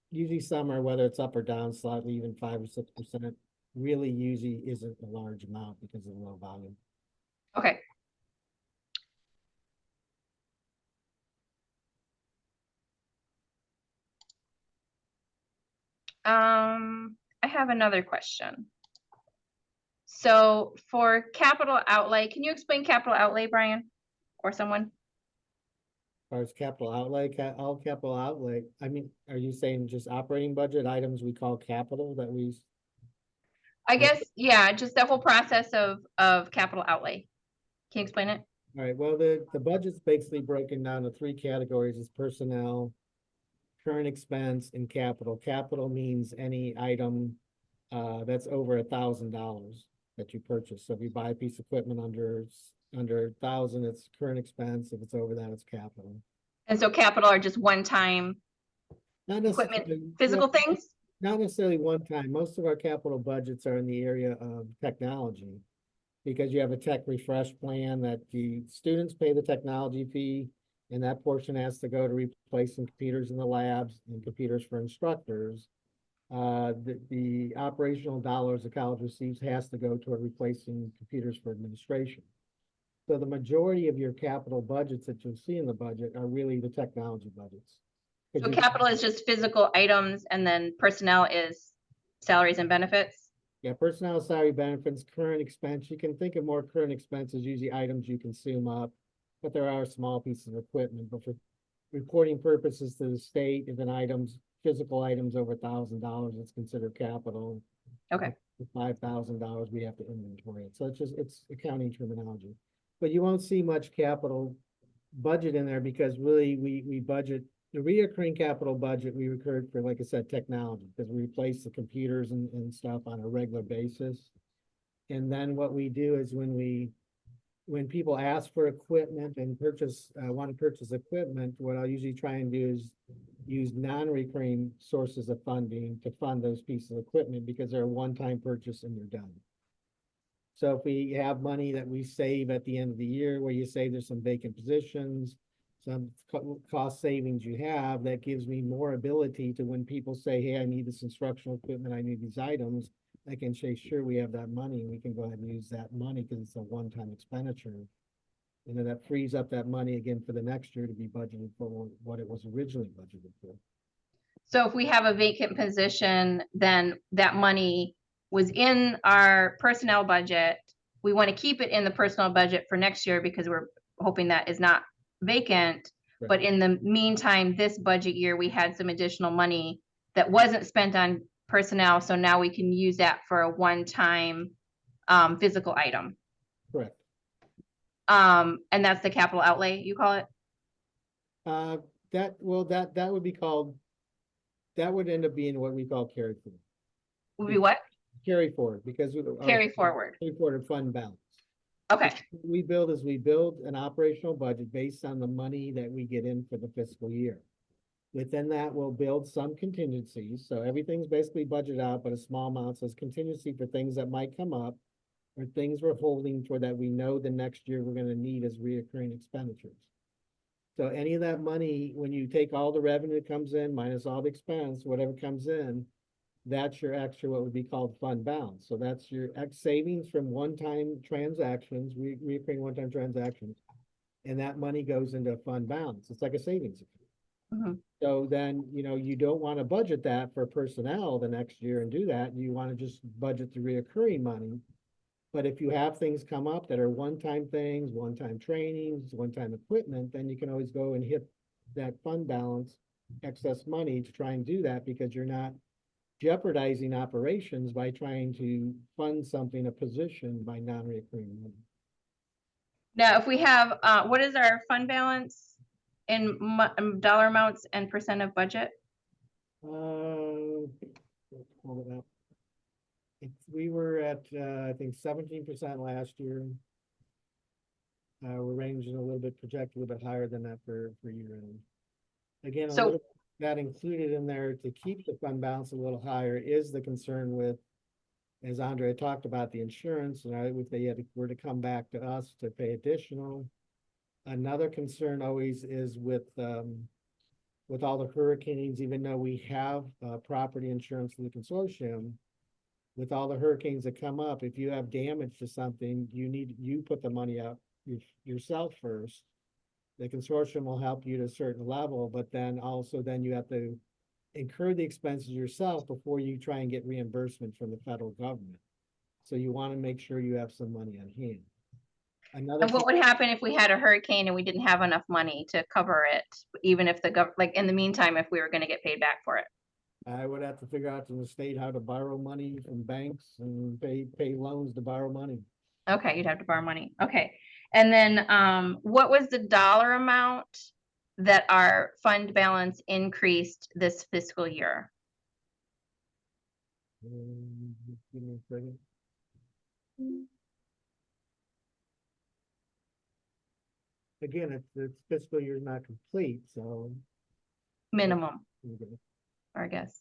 usually summer, whether it's up or down slightly, even 5 or 6%, really usually isn't a large amount because of the low volume. Okay. I have another question. So for capital outlay, can you explain capital outlay, Brian? Or someone? As far as capital outlay, all capital outlay, I mean, are you saying just operating budget items we call capital that we? I guess, yeah, just the whole process of capital outlay. Can you explain it? All right, well, the budget's basically broken down to 3 categories: is personnel, current expense, and capital. Capital means any item that's over $1,000 that you purchase. So if you buy a piece of equipment under 1,000, it's current expense. If it's over that, it's capital. And so capital are just one-time Not equipment, necessarily, physical things? not necessarily one time. Most of our capital budgets are in the area of technology. Because you have a tech refresh plan that the students pay the technology fee, and that portion has to go to replacing computers in the labs and computers for instructors. The operational dollars the college receives has to go toward replacing computers for administration. So the majority of your capital budgets that you'll see in the budget are really the technology budgets. So capital is just physical items and then personnel is salaries and benefits? Yeah, personnel, salary, benefits, current expense. You can think of more current expenses, usually items you consume up, but there are small pieces of equipment. But for reporting purposes to the state, if an item's physical items over $1,000, it's considered capital. Okay. $5,000, we have to inventory it. So it's accounting terminology. But you won't see much capital budget in there because really we budget. The reoccurring capital budget, we recurred for, like I said, technology, because we replace the computers and stuff on a regular basis. And then what we do is when people ask for equipment and want to purchase equipment, what I'll usually try and do is use non-recurring sources of funding to fund those pieces of equipment because they're a one-time purchase and you're done. So if we have money that we save at the end of the year, where you say there's some vacant positions, some cost savings you have, that gives me more ability to, when people say, hey, I need this instructional equipment, I need these items, I can say, sure, we have that money, and we can go ahead and use that money because it's a one-time expenditure. And then that frees up that money again for the next year to be budgeted for what it was originally budgeted for. So if we have a vacant position, then that money was in our personnel budget. We want to keep it in the personnel budget for next year because we're hoping that is not vacant. Right. But in the meantime, this budget year, we had some additional money that wasn't spent on personnel. So now we can use that for a one-time physical item. Correct. And that's the capital outlay, you call it? That would be called, that would end up being what we call carry forward. Would be what? Carry forward, because Carry forward. Carry forward fund balance. Okay, We build an operational budget based on the money that we get in for the fiscal year. Within that, we'll build some contingencies. So everything's basically budgeted out, but a small amount says contingency for things that might come up or things we're holding for that we know the next year we're gonna need as reoccurring expenditures. So any of that money, when you take all the revenue that comes in minus all the expense, whatever comes in, that's your extra, what would be called fund balance. So that's your savings from one-time transactions, reoccurring one-time transactions. And that money goes into a fund balance. It's like a savings account. Mhm. So then, you don't want to budget that for personnel the next year and do that. You want to just budget the reoccurring money. But if you have things come up that are one-time things, one-time trainings, one-time equipment, then you can always go and hit that fund balance excess money to try and do that because you're not jeopardizing operations by trying to fund something, a position by non-recurring money. Now, if we have, what is our fund balance in dollar amounts and percent of budget? Let's pull it up. We were at, I think 17% last year. We're ranging a little bit, projected a little bit higher than that for year end. Again, a So- little, that included in there to keep the fund balance a little higher is the concern with, as Andre talked about, the insurance, and if they were to come back to us to pay additional. Another concern always is with all the hurricanes, even though we have property insurance through the consortium, with all the hurricanes that come up, if you have damage to something, you put the money up yourself first. The consortium will help you to a certain level, but then you have to incur the expenses yourself before you try and get reimbursement from the federal government. So you want to make sure you have some money on hand. Another And what would happen if we had a hurricane and we didn't have enough money to cover it, even if like in the meantime, if we were gonna get paid back for it? I would have to figure out from the state how to borrow money from banks and pay loans to borrow money. Okay, you'd have to borrow money. Okay. And then, what was the dollar amount that our fund balance increased this fiscal year? Give me a second. Again, it's fiscal year is not complete, so. Minimum, Okay. I guess.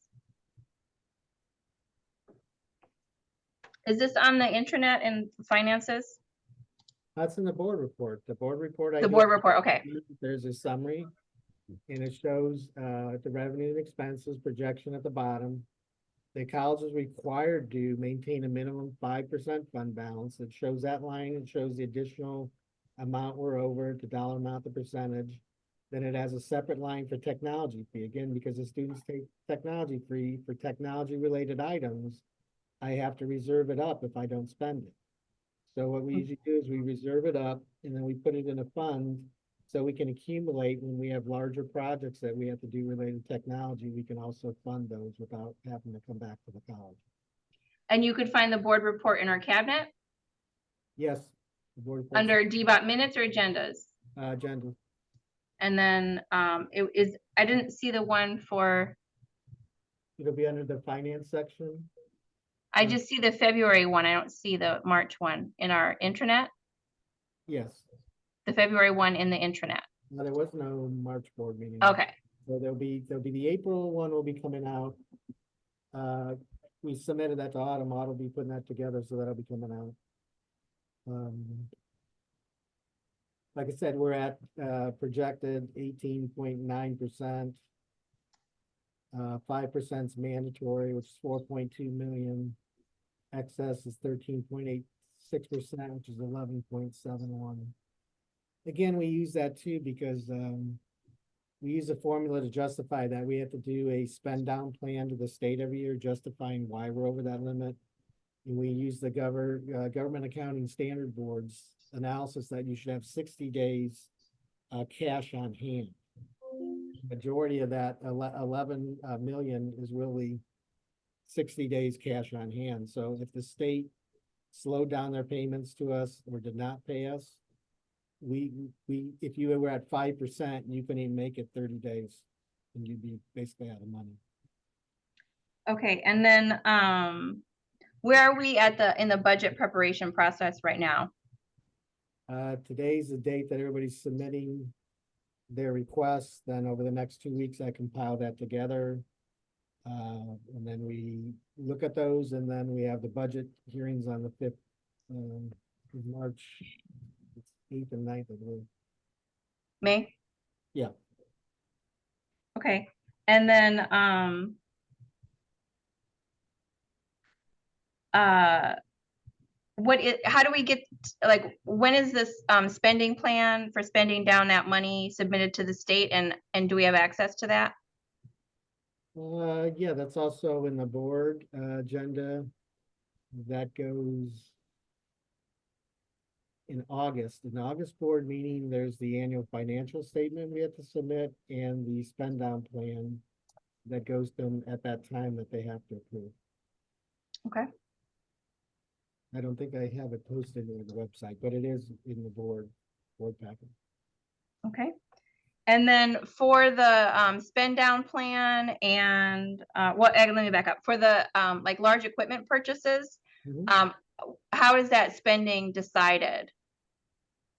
Is this on the intranet and finances? That's in the board report. The board report. The board report, okay. There's a summary. And it shows the revenue and expenses projection at the bottom. The college is required to maintain a minimum 5% fund balance. It shows that line. It shows the additional amount we're over, the dollar amount, the percentage. Then it has a separate line for technology fee. Again, because the students take technology fee for technology related items, I have to reserve it up if I don't spend it. So what we usually do is we reserve it up and then we put it in a fund so we can accumulate when we have larger projects that we have to do related to technology. We can also fund those without having to come back to the college. And you could find the board report in our cabinet Yes. The board reports, under DBOT minutes or agendas. agenda. And then, I didn't see the one for, It'll be under the finance section. I just see the February one. I don't see the March one in our intranet, Yes. the February one in the intranet. No, there was no March board meeting. Okay, So there'll be the April one will be coming out. We submitted that to Autumn. Autumn will be putting that together, so that'll be coming out. Like I said, we're at projected 18.9%. 5% is mandatory, which is 4.2 million. Excess is 13.86%, which is 11.71. Again, we use that too because we use a formula to justify that. We have to do a spend down plan to the state every year, justifying why we're over that limit. And we use the Government Accounting Standard Board's analysis that you should have 60 days cash on hand. Majority of that 11 million is really 60 days cash on hand. So if the state slowed down their payments to us or did not pay us, if you were at 5%, you couldn't even make it 30 days and you'd be basically out of money. okay, and then, where are we in the budget preparation process right now? Today's the date that everybody's submitting their requests. Then over the next 2 weeks, I compile that together. And then we look at those, and then we have the budget hearings on the 5th of March, 8th and 9th, I believe. May? Yeah. Okay, and then, how do we get, like, when is this, spending plan for spending down that money submitted to the state, and do we have access to that? Yeah, that's also in the board agenda. That goes in August. In the August board meeting, there's the annual financial statement we have to submit and the spend down plan. that goes to them at that time that they have to approve. Okay. I don't think I have it posted on the website, but it is in the board packet. Okay. And then for the spend down plan and let me back up. For the like large equipment purchases, Mhm. how is that spending decided?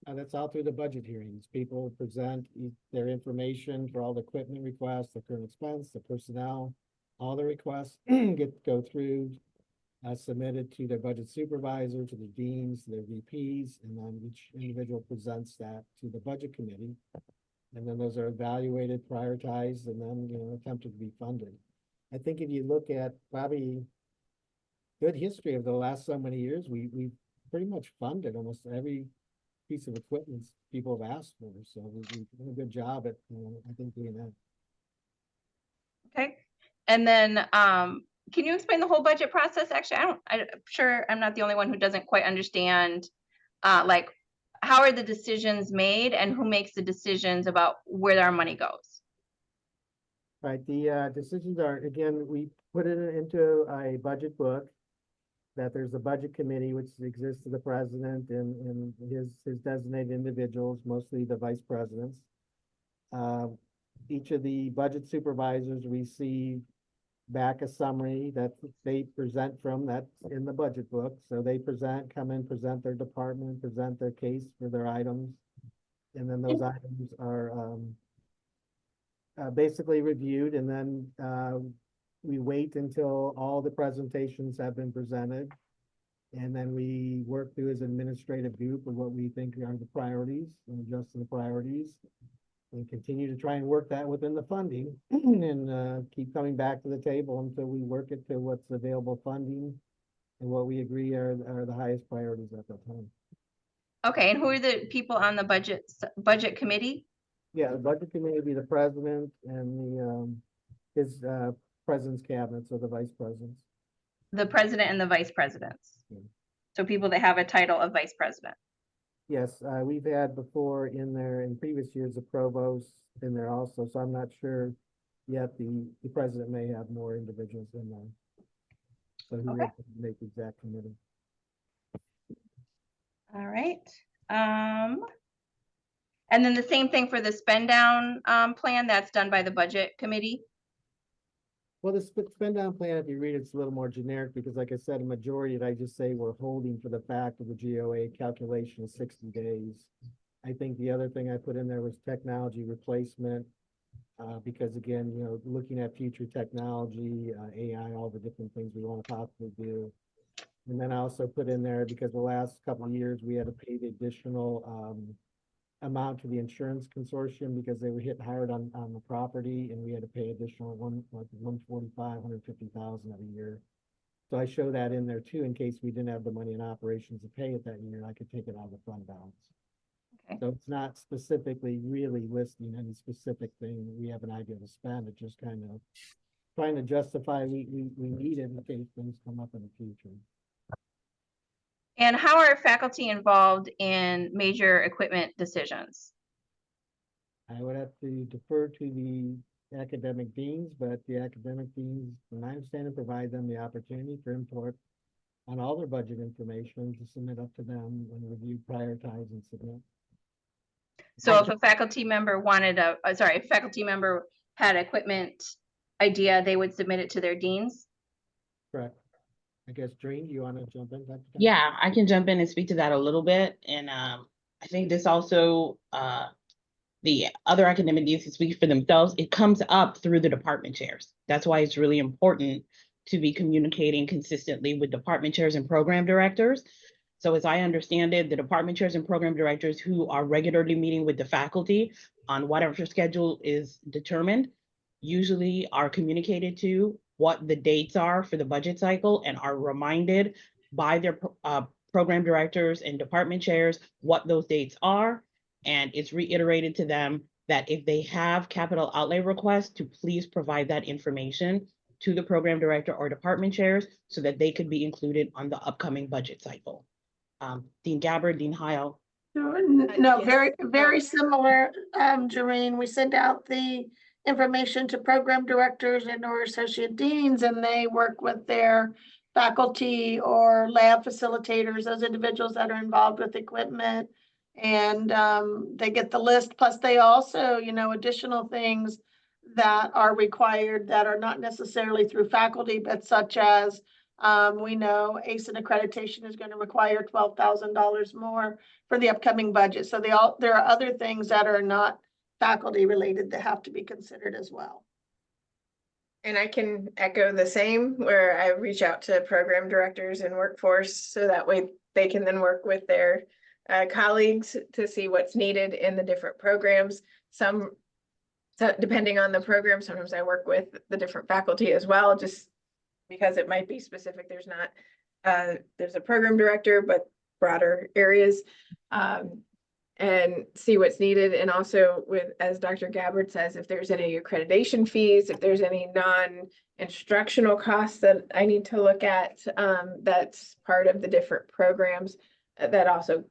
That's all through the budget hearings. People present their information for all the equipment requests, the current expense, the personnel, all the requests go through, submitted to their budget supervisor, to the deans, their VPs, and then each individual presents that to the budget committee. And then those are evaluated, prioritized, and then, attempted to be funded. I think if you look at probably good history of the last so many years, we've pretty much funded almost every piece of equipment people have asked for. So we've done a good job at, I think, doing that. Okay. And then can you explain the whole budget process? Actually, I'm sure I'm not the only one who doesn't quite understand like how are the decisions made and who makes the decisions about where our money goes? Right, the decisions are, again, we put it into a budget book, that there's a budget committee which exists to the president and his designated individuals, mostly the vice presidents. Each of the budget supervisors receive back a summary that they present from, that's in the budget book. So they come in, present their department, present their case for their items. And then those items are basically reviewed, and then we wait until all the presentations have been presented. And then we work through as an administrative group of what we think are the priorities and adjust the priorities. And continue to try and work that within the funding and keep coming back to the table until we work it to what's available funding and what we agree are the highest priorities at that time. Okay, and who are the people on the budget committee? Yeah, the budget committee would be the president and his president's cabinet, so the vice presidents. The president and the vice presidents. Yeah. So people that have a title of vice president. Yes, we've had before in previous years, the provost in there also, so I'm not sure yet. The president may have more individuals in there. So who Okay. will make the exact committee? All right. And then the same thing for the spend down plan that's done by the budget committee. Well, the spend down plan, if you read it, it's a little more generic because like I said, a majority, I just say we're holding for the fact of the GOA calculation of 60 days. I think the other thing I put in there was technology replacement. Because again, looking at future technology, AI, all the different things we want to possibly do. And then I also put in there, because the last couple of years, we had to pay the additional amount to the insurance consortium because they were hit hard on the property, and we had to pay additional 150,000 every year. So I show that in there too, in case we didn't have the money in operations to pay it that year, I could take it out of the fund balance. Okay. So it's not specifically really listing any specific thing we have an idea to spend. It's just kind of trying to justify we need it in case things come up in the future. And how are faculty involved in major equipment decisions? I would have to defer to the academic deans, but the academic deans, from my understanding, provide them the opportunity for input on all their budget information to submit up to them and review, prioritize, and submit. So if a faculty member if a faculty member had equipment idea, they would submit it to their deans? Correct. I guess, Dream, do you want to jump in? Dr. Kemp? Yeah, I can jump in and speak to that a little bit. And I think this also, the other academic deans can speak for themselves. It comes up through the department chairs. That's why it's really important to be communicating consistently with department chairs and program directors. So as I understand it, the department chairs and program directors who are regularly meeting with the faculty on whatever schedule is determined, usually are communicated to what the dates are for the budget cycle and are reminded by their program directors and department chairs what those dates are. And it's reiterated to them that if they have capital outlay requests, to please provide that information to the program director or department chairs so that they could be included on the upcoming budget cycle. Dean Gabbard, Dean Heil. No, Yes. very similar, Jareen. We send out the information to program directors and or associate deans, and they work with their faculty or lab facilitators, those individuals that are involved with equipment. And they get the list, plus they also, additional things that are required that are not necessarily through faculty, but such as we know ACEN accreditation is going to require $12,000 more for the upcoming budget. So there are other things that are not faculty related that have to be considered as well. And I can echo the same, where I reach out to program directors and workforce, so that way they can then work with their colleagues to see what's needed in the different programs. So depending on the program, sometimes I work with the different faculty as well, just because it might be specific. There's a program director, but broader areas, and see what's needed. And also as Dr. Gabbard says, if there's any accreditation fees, if there's any non-instructional costs that I need to look at, that's part of the different programs, that also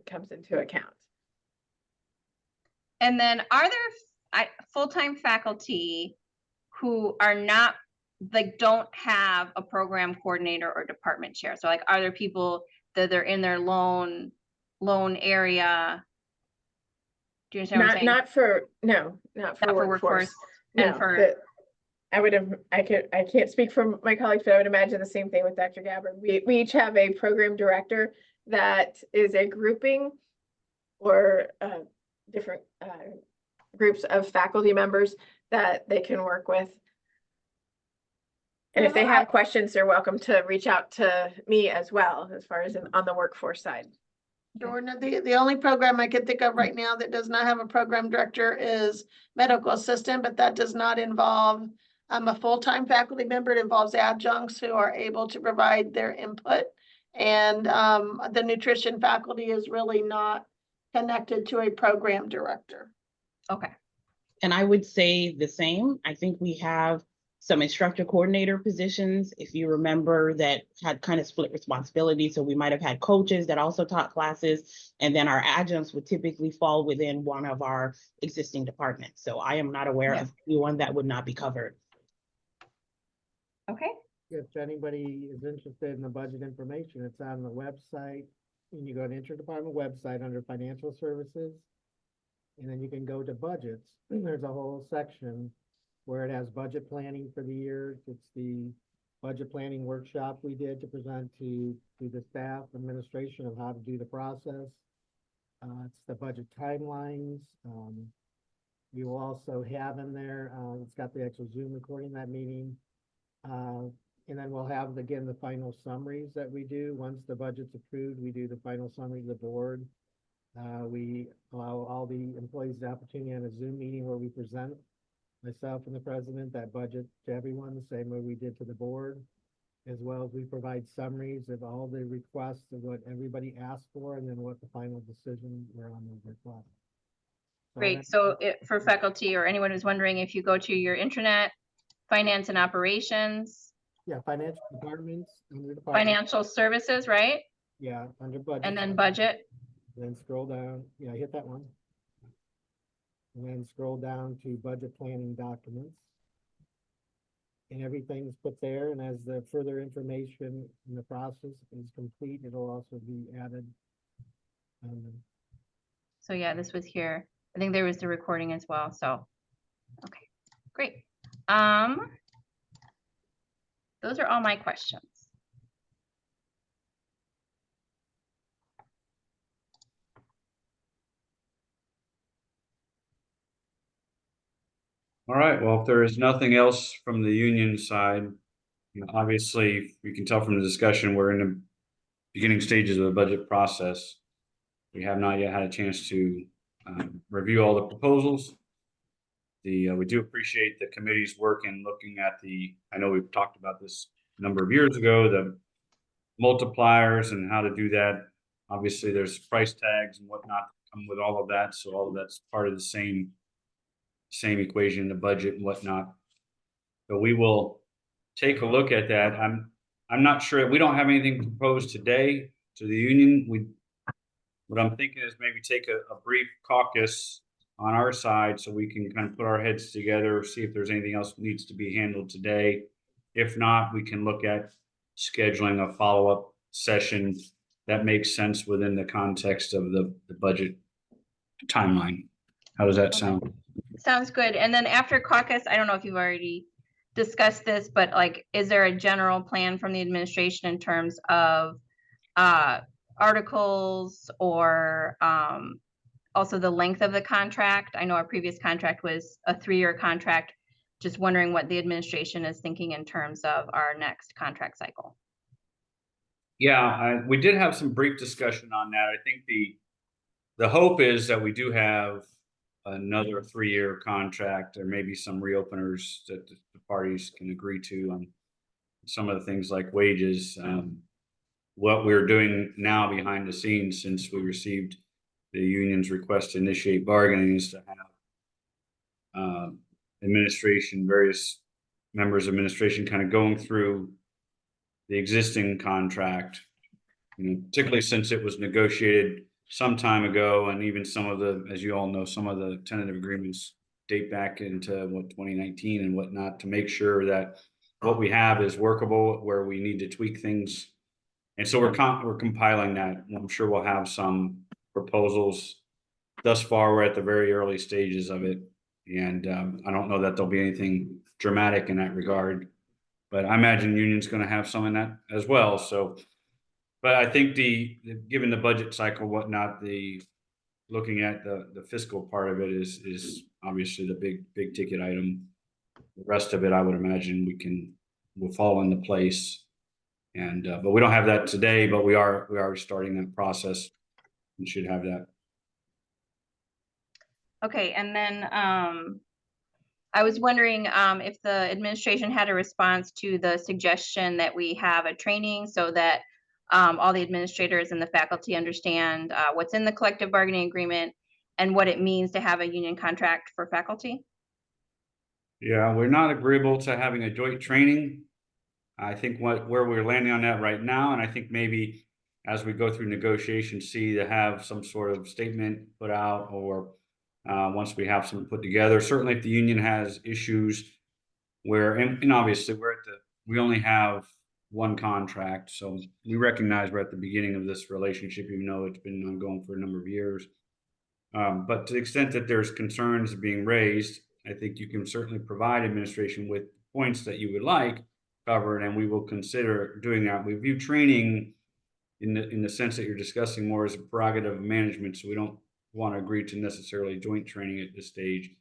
comes into account. And then are there full-time faculty who are not, like, don't have a program coordinator or department chair? So like, are there people that they're in their lone area? Do you understand what I'm saying? Not for workforce. And No, I can't speak for my colleagues, but I would imagine the same thing with Dr. Gabbard. We each have a program director that is a grouping or different groups of faculty members that they can work with. And if they have questions, they're welcome to reach out to me as well, as far as on the workforce side. Jordan, the only program I can think of right now that does not have a program director is medical assistant, but that does not involve a full-time faculty member. It involves adjuncts who are able to provide their input. And the nutrition faculty is really not connected to a program director. Okay. And I would say the same. I think we have some instructor coordinator positions, if you remember, that had kind of split responsibility. So we might have had coaches that also taught classes, and then our adjuncts would typically fall within one of our existing departments. So I am not aware of anyone that would not be covered. Okay. If anybody is interested in the budget information, it's on the website. And you go to interdepartment website under financial services. And then you can go to budgets. And there's a whole section where it has budget planning for the year. It's the budget planning workshop we did to present to the staff administration of how to do the process. It's the budget timelines. We will also have in there, it's got the actual Zoom recording of that meeting. And then we'll have, again, the final summaries that we do. Once the budget's approved, we do the final summary to the board. We allow all the employees the opportunity on a Zoom meeting where we present, myself and the president, that budget to everyone, the same way we did to the board, as well as we provide summaries of all the requests of what everybody asked for, and then what the final decision were on those requests. Great. So for faculty or anyone who's wondering, if you go to your intranet, finance and operations. Yeah, financial departments. Financial services, right? Yeah, under budget. And then budget. Then scroll down. Yeah, hit that one. And then scroll down to budget planning documents. And everything's put there. And as the further information in the process is complete, it'll also be added. So yeah, this was here. I think there was the recording as well. So, okay, great. Those are all my questions. All right, well, if there is nothing else from the union side, obviously, we can tell from the discussion, we're in the beginning stages of the budget process. We have not yet had a chance to review all the proposals. We do appreciate the committee's work in looking at I know we've talked about this a number of years ago, the multipliers and how to do that. Obviously, there's price tags and whatnot that come with all of that. So all of that's part of the same equation in the budget and whatnot. So we will take a look at that. I'm not sure, we don't have anything proposed today to the union. What I'm thinking is maybe take a brief caucus on our side so we can kind of put our heads together, see if there's anything else that needs to be handled today. If not, we can look at scheduling a follow-up session that makes sense within the context of the budget timeline. How does that sound? Sounds good. And then after caucus, I don't know if you've already discussed this, but like, is there a general plan from the administration in terms of articles or also the length of the contract? I know our previous contract was a 3-year contract. Just wondering what the administration is thinking in terms of our next contract cycle. Yeah, we did have some brief discussion on that. I think the hope is that we do have another 3-year contract, or maybe some reopeners that the parties can agree to on some of the things like wages. What we're doing now behind the scenes, since we received the union's request to initiate bargaining, is to have administration, various members of administration kind of going through the existing contract, particularly since it was negotiated some time ago, and even some of the, as you all know, some of the tentative agreements date back into 2019 and whatnot, to make sure that what we have is workable, where we need to tweak things. And so we're compiling that. I'm sure we'll have some proposals. Thus far, we're at the very early stages of it, and I don't know that there'll be anything dramatic in that regard, but I imagine union's going to have some in that as well. So, but I think given the budget cycle, whatnot, looking at the fiscal part of it is obviously the big ticket item. The rest of it, I would imagine will fall into place. And but we don't have that today, but we are starting that process and should have that. Okay, and then I was wondering if the administration had a response to the suggestion that we have a training so that all the administrators and the faculty understand what's in the collective bargaining agreement and what it means to have a union contract for faculty. Yeah, we're not agreeable to having a joint training. I think where we're landing on that right now, and I think maybe as we go through negotiations, to have some sort of statement put out, or once we have some put together. Certainly if the union has issues where, and obviously we only have one contract, so we recognize we're at the beginning of this relationship, even though it's been ongoing for a number of years. But to the extent that there's concerns being raised, I think you can certainly provide administration with points that you would like covered, and we will consider doing that. We view training in the sense that you're discussing more as a prerogative of management, so we don't want to agree to necessarily joint training at this stage.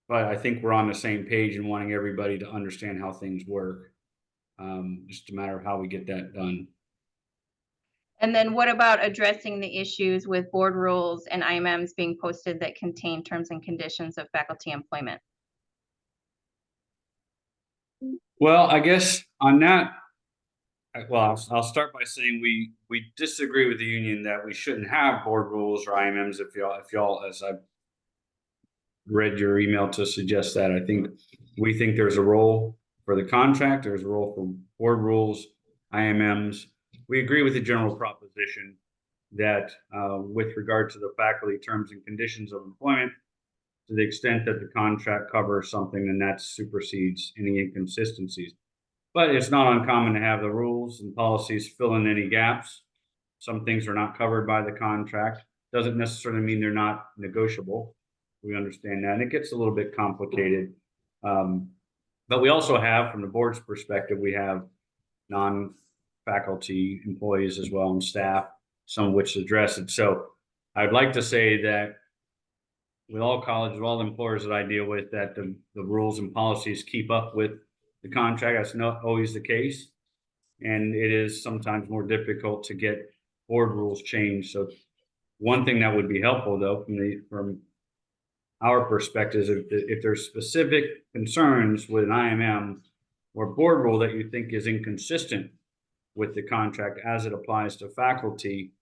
But I think we're on the same page in wanting everybody to understand how things work. Just a matter of how we get that done. And then what about addressing the issues with board rules and IMMs being posted that contain terms and conditions of faculty employment? Well, I guess on that, well, I'll start by saying we disagree with the union that we shouldn't have board rules or IMMs. If y'all, as I've read your email to suggest that, I think we think there's a role for the contract, there's a role for board rules, IMMs. We agree with the general proposition that with regard to the faculty terms and conditions of employment, to the extent that the contract covers something, then that supersedes any inconsistencies. But it's not uncommon to have the rules and policies fill in any gaps. Some things are not covered by the contract. Doesn't necessarily mean they're not negotiable. We understand that. And it gets a little bit complicated. But we also have, from the board's perspective, we have non-faculty employees as well and staff, some of which address it. So I'd like to say that with all colleges, all employers that I deal with, that the rules and policies keep up with the contract. That's not always the case. And it is sometimes more difficult to get board rules changed. So one thing that would be helpful, though, from our perspective, is if there's specific concerns with an IMM or board rule that you think is inconsistent with the contract as it applies to faculty,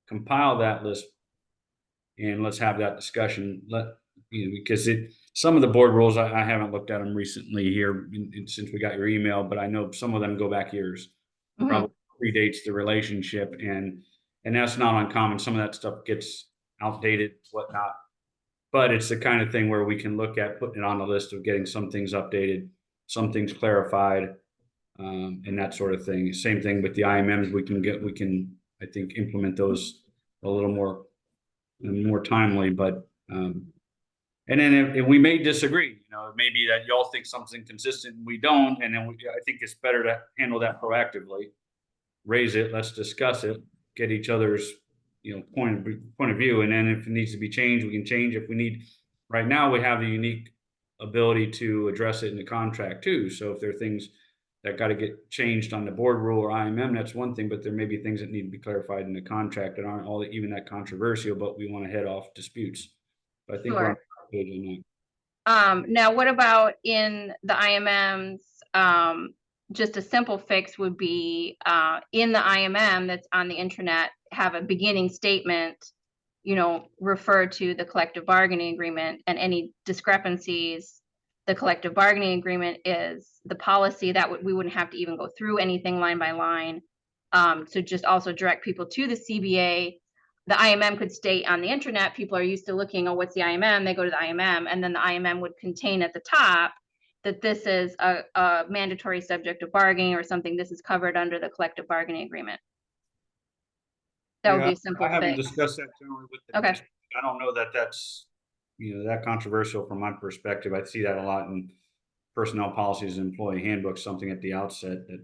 compile that list and let's have that discussion. Because some of the board rules, I haven't looked at them recently here since we got your email, but I know some of them go back years. Mm-hmm. Probably predates the relationship, and that's not uncommon. Some of that stuff gets outdated, whatnot. But it's the kind of thing where we can look at putting it on the list of getting some things updated, some things clarified, and that sort of thing. Same thing with the IMMs, we can, I think, implement those a little more timely, but, and then if we may disagree, you know, it may be that y'all think something consistent and we don't, and then I think it's better to handle that proactively. Raise it, let's discuss it, get each other's, you know, point of view, and then if it needs to be changed, we can change. If we need, right now, we have the unique ability to address it in the contract too. So if there are things that got to get changed on the board rule or IMM, that's one thing, but there may be things that need to be clarified in the contract that aren't all even that controversial, but we want to head off disputes. But I think we're on the page on that. Now what about in the IMMs? Just a simple fix would be, in the IMM that's on the intranet, have a beginning statement, you know, refer to the collective bargaining agreement, and any discrepancies, the collective bargaining agreement is the policy that we wouldn't have to even go through anything line by line. So just also direct people to the CBA. The IMM could state on the intranet, people are used to looking, oh, what's the IMM? They go to the IMM, and then the IMM would contain at the top that this is a mandatory subject of bargaining or something. This is covered under the collective bargaining agreement. That would be a simple I haven't fix. discussed that generally with the Okay. I don't know that that's, you know, that controversial from my perspective. I see that a lot in personnel policies, and employee handbooks, something at the outset that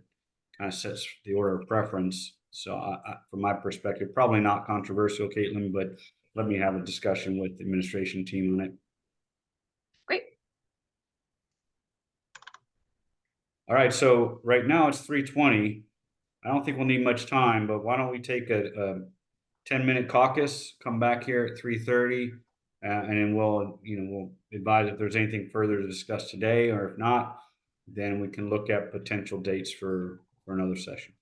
kind of sets the order of preference. So from my perspective, probably not controversial, Caitlin, but let me have a discussion with the administration team on it. Great. All right, so right now it's 3:20. I don't think we'll need much time, but why don't we take a 10-minute caucus, come back here at 3:30, and then we'll advise if there's anything further to discuss today, or if not, then we can look at potential dates for another session.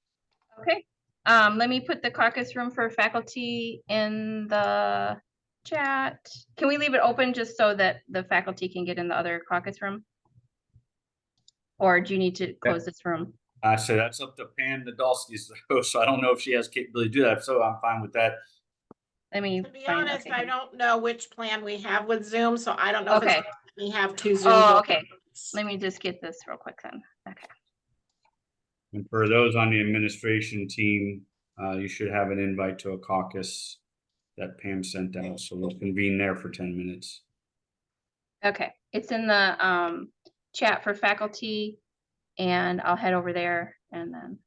Okay. Let me put the caucus room for faculty in the chat. Can we leave it open just so that the faculty can get in the other caucus room? Or do you need to close this room? I say that's up to Pam Nadolsky's host, so I don't know if she has capability to do that. So I'm fine with that. Let me To be find, honest, okay. I don't know which plan we have with Zoom, so I don't know if Okay. we have two Zoom. Oh, okay. Let me just get this real quick then. Okay. And for those on the administration team, you should have an invite to a caucus that Pam sent out. So we'll convene there for 10 minutes. Okay. It's in the chat for faculty, and I'll head over there and then.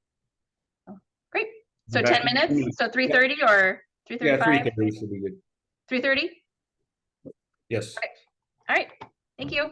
Oh, great. So Okay. 10 minutes. So 3:30 or 3:35? Yeah, 3:30 should be good. 3:30? Yes. All right. Thank you.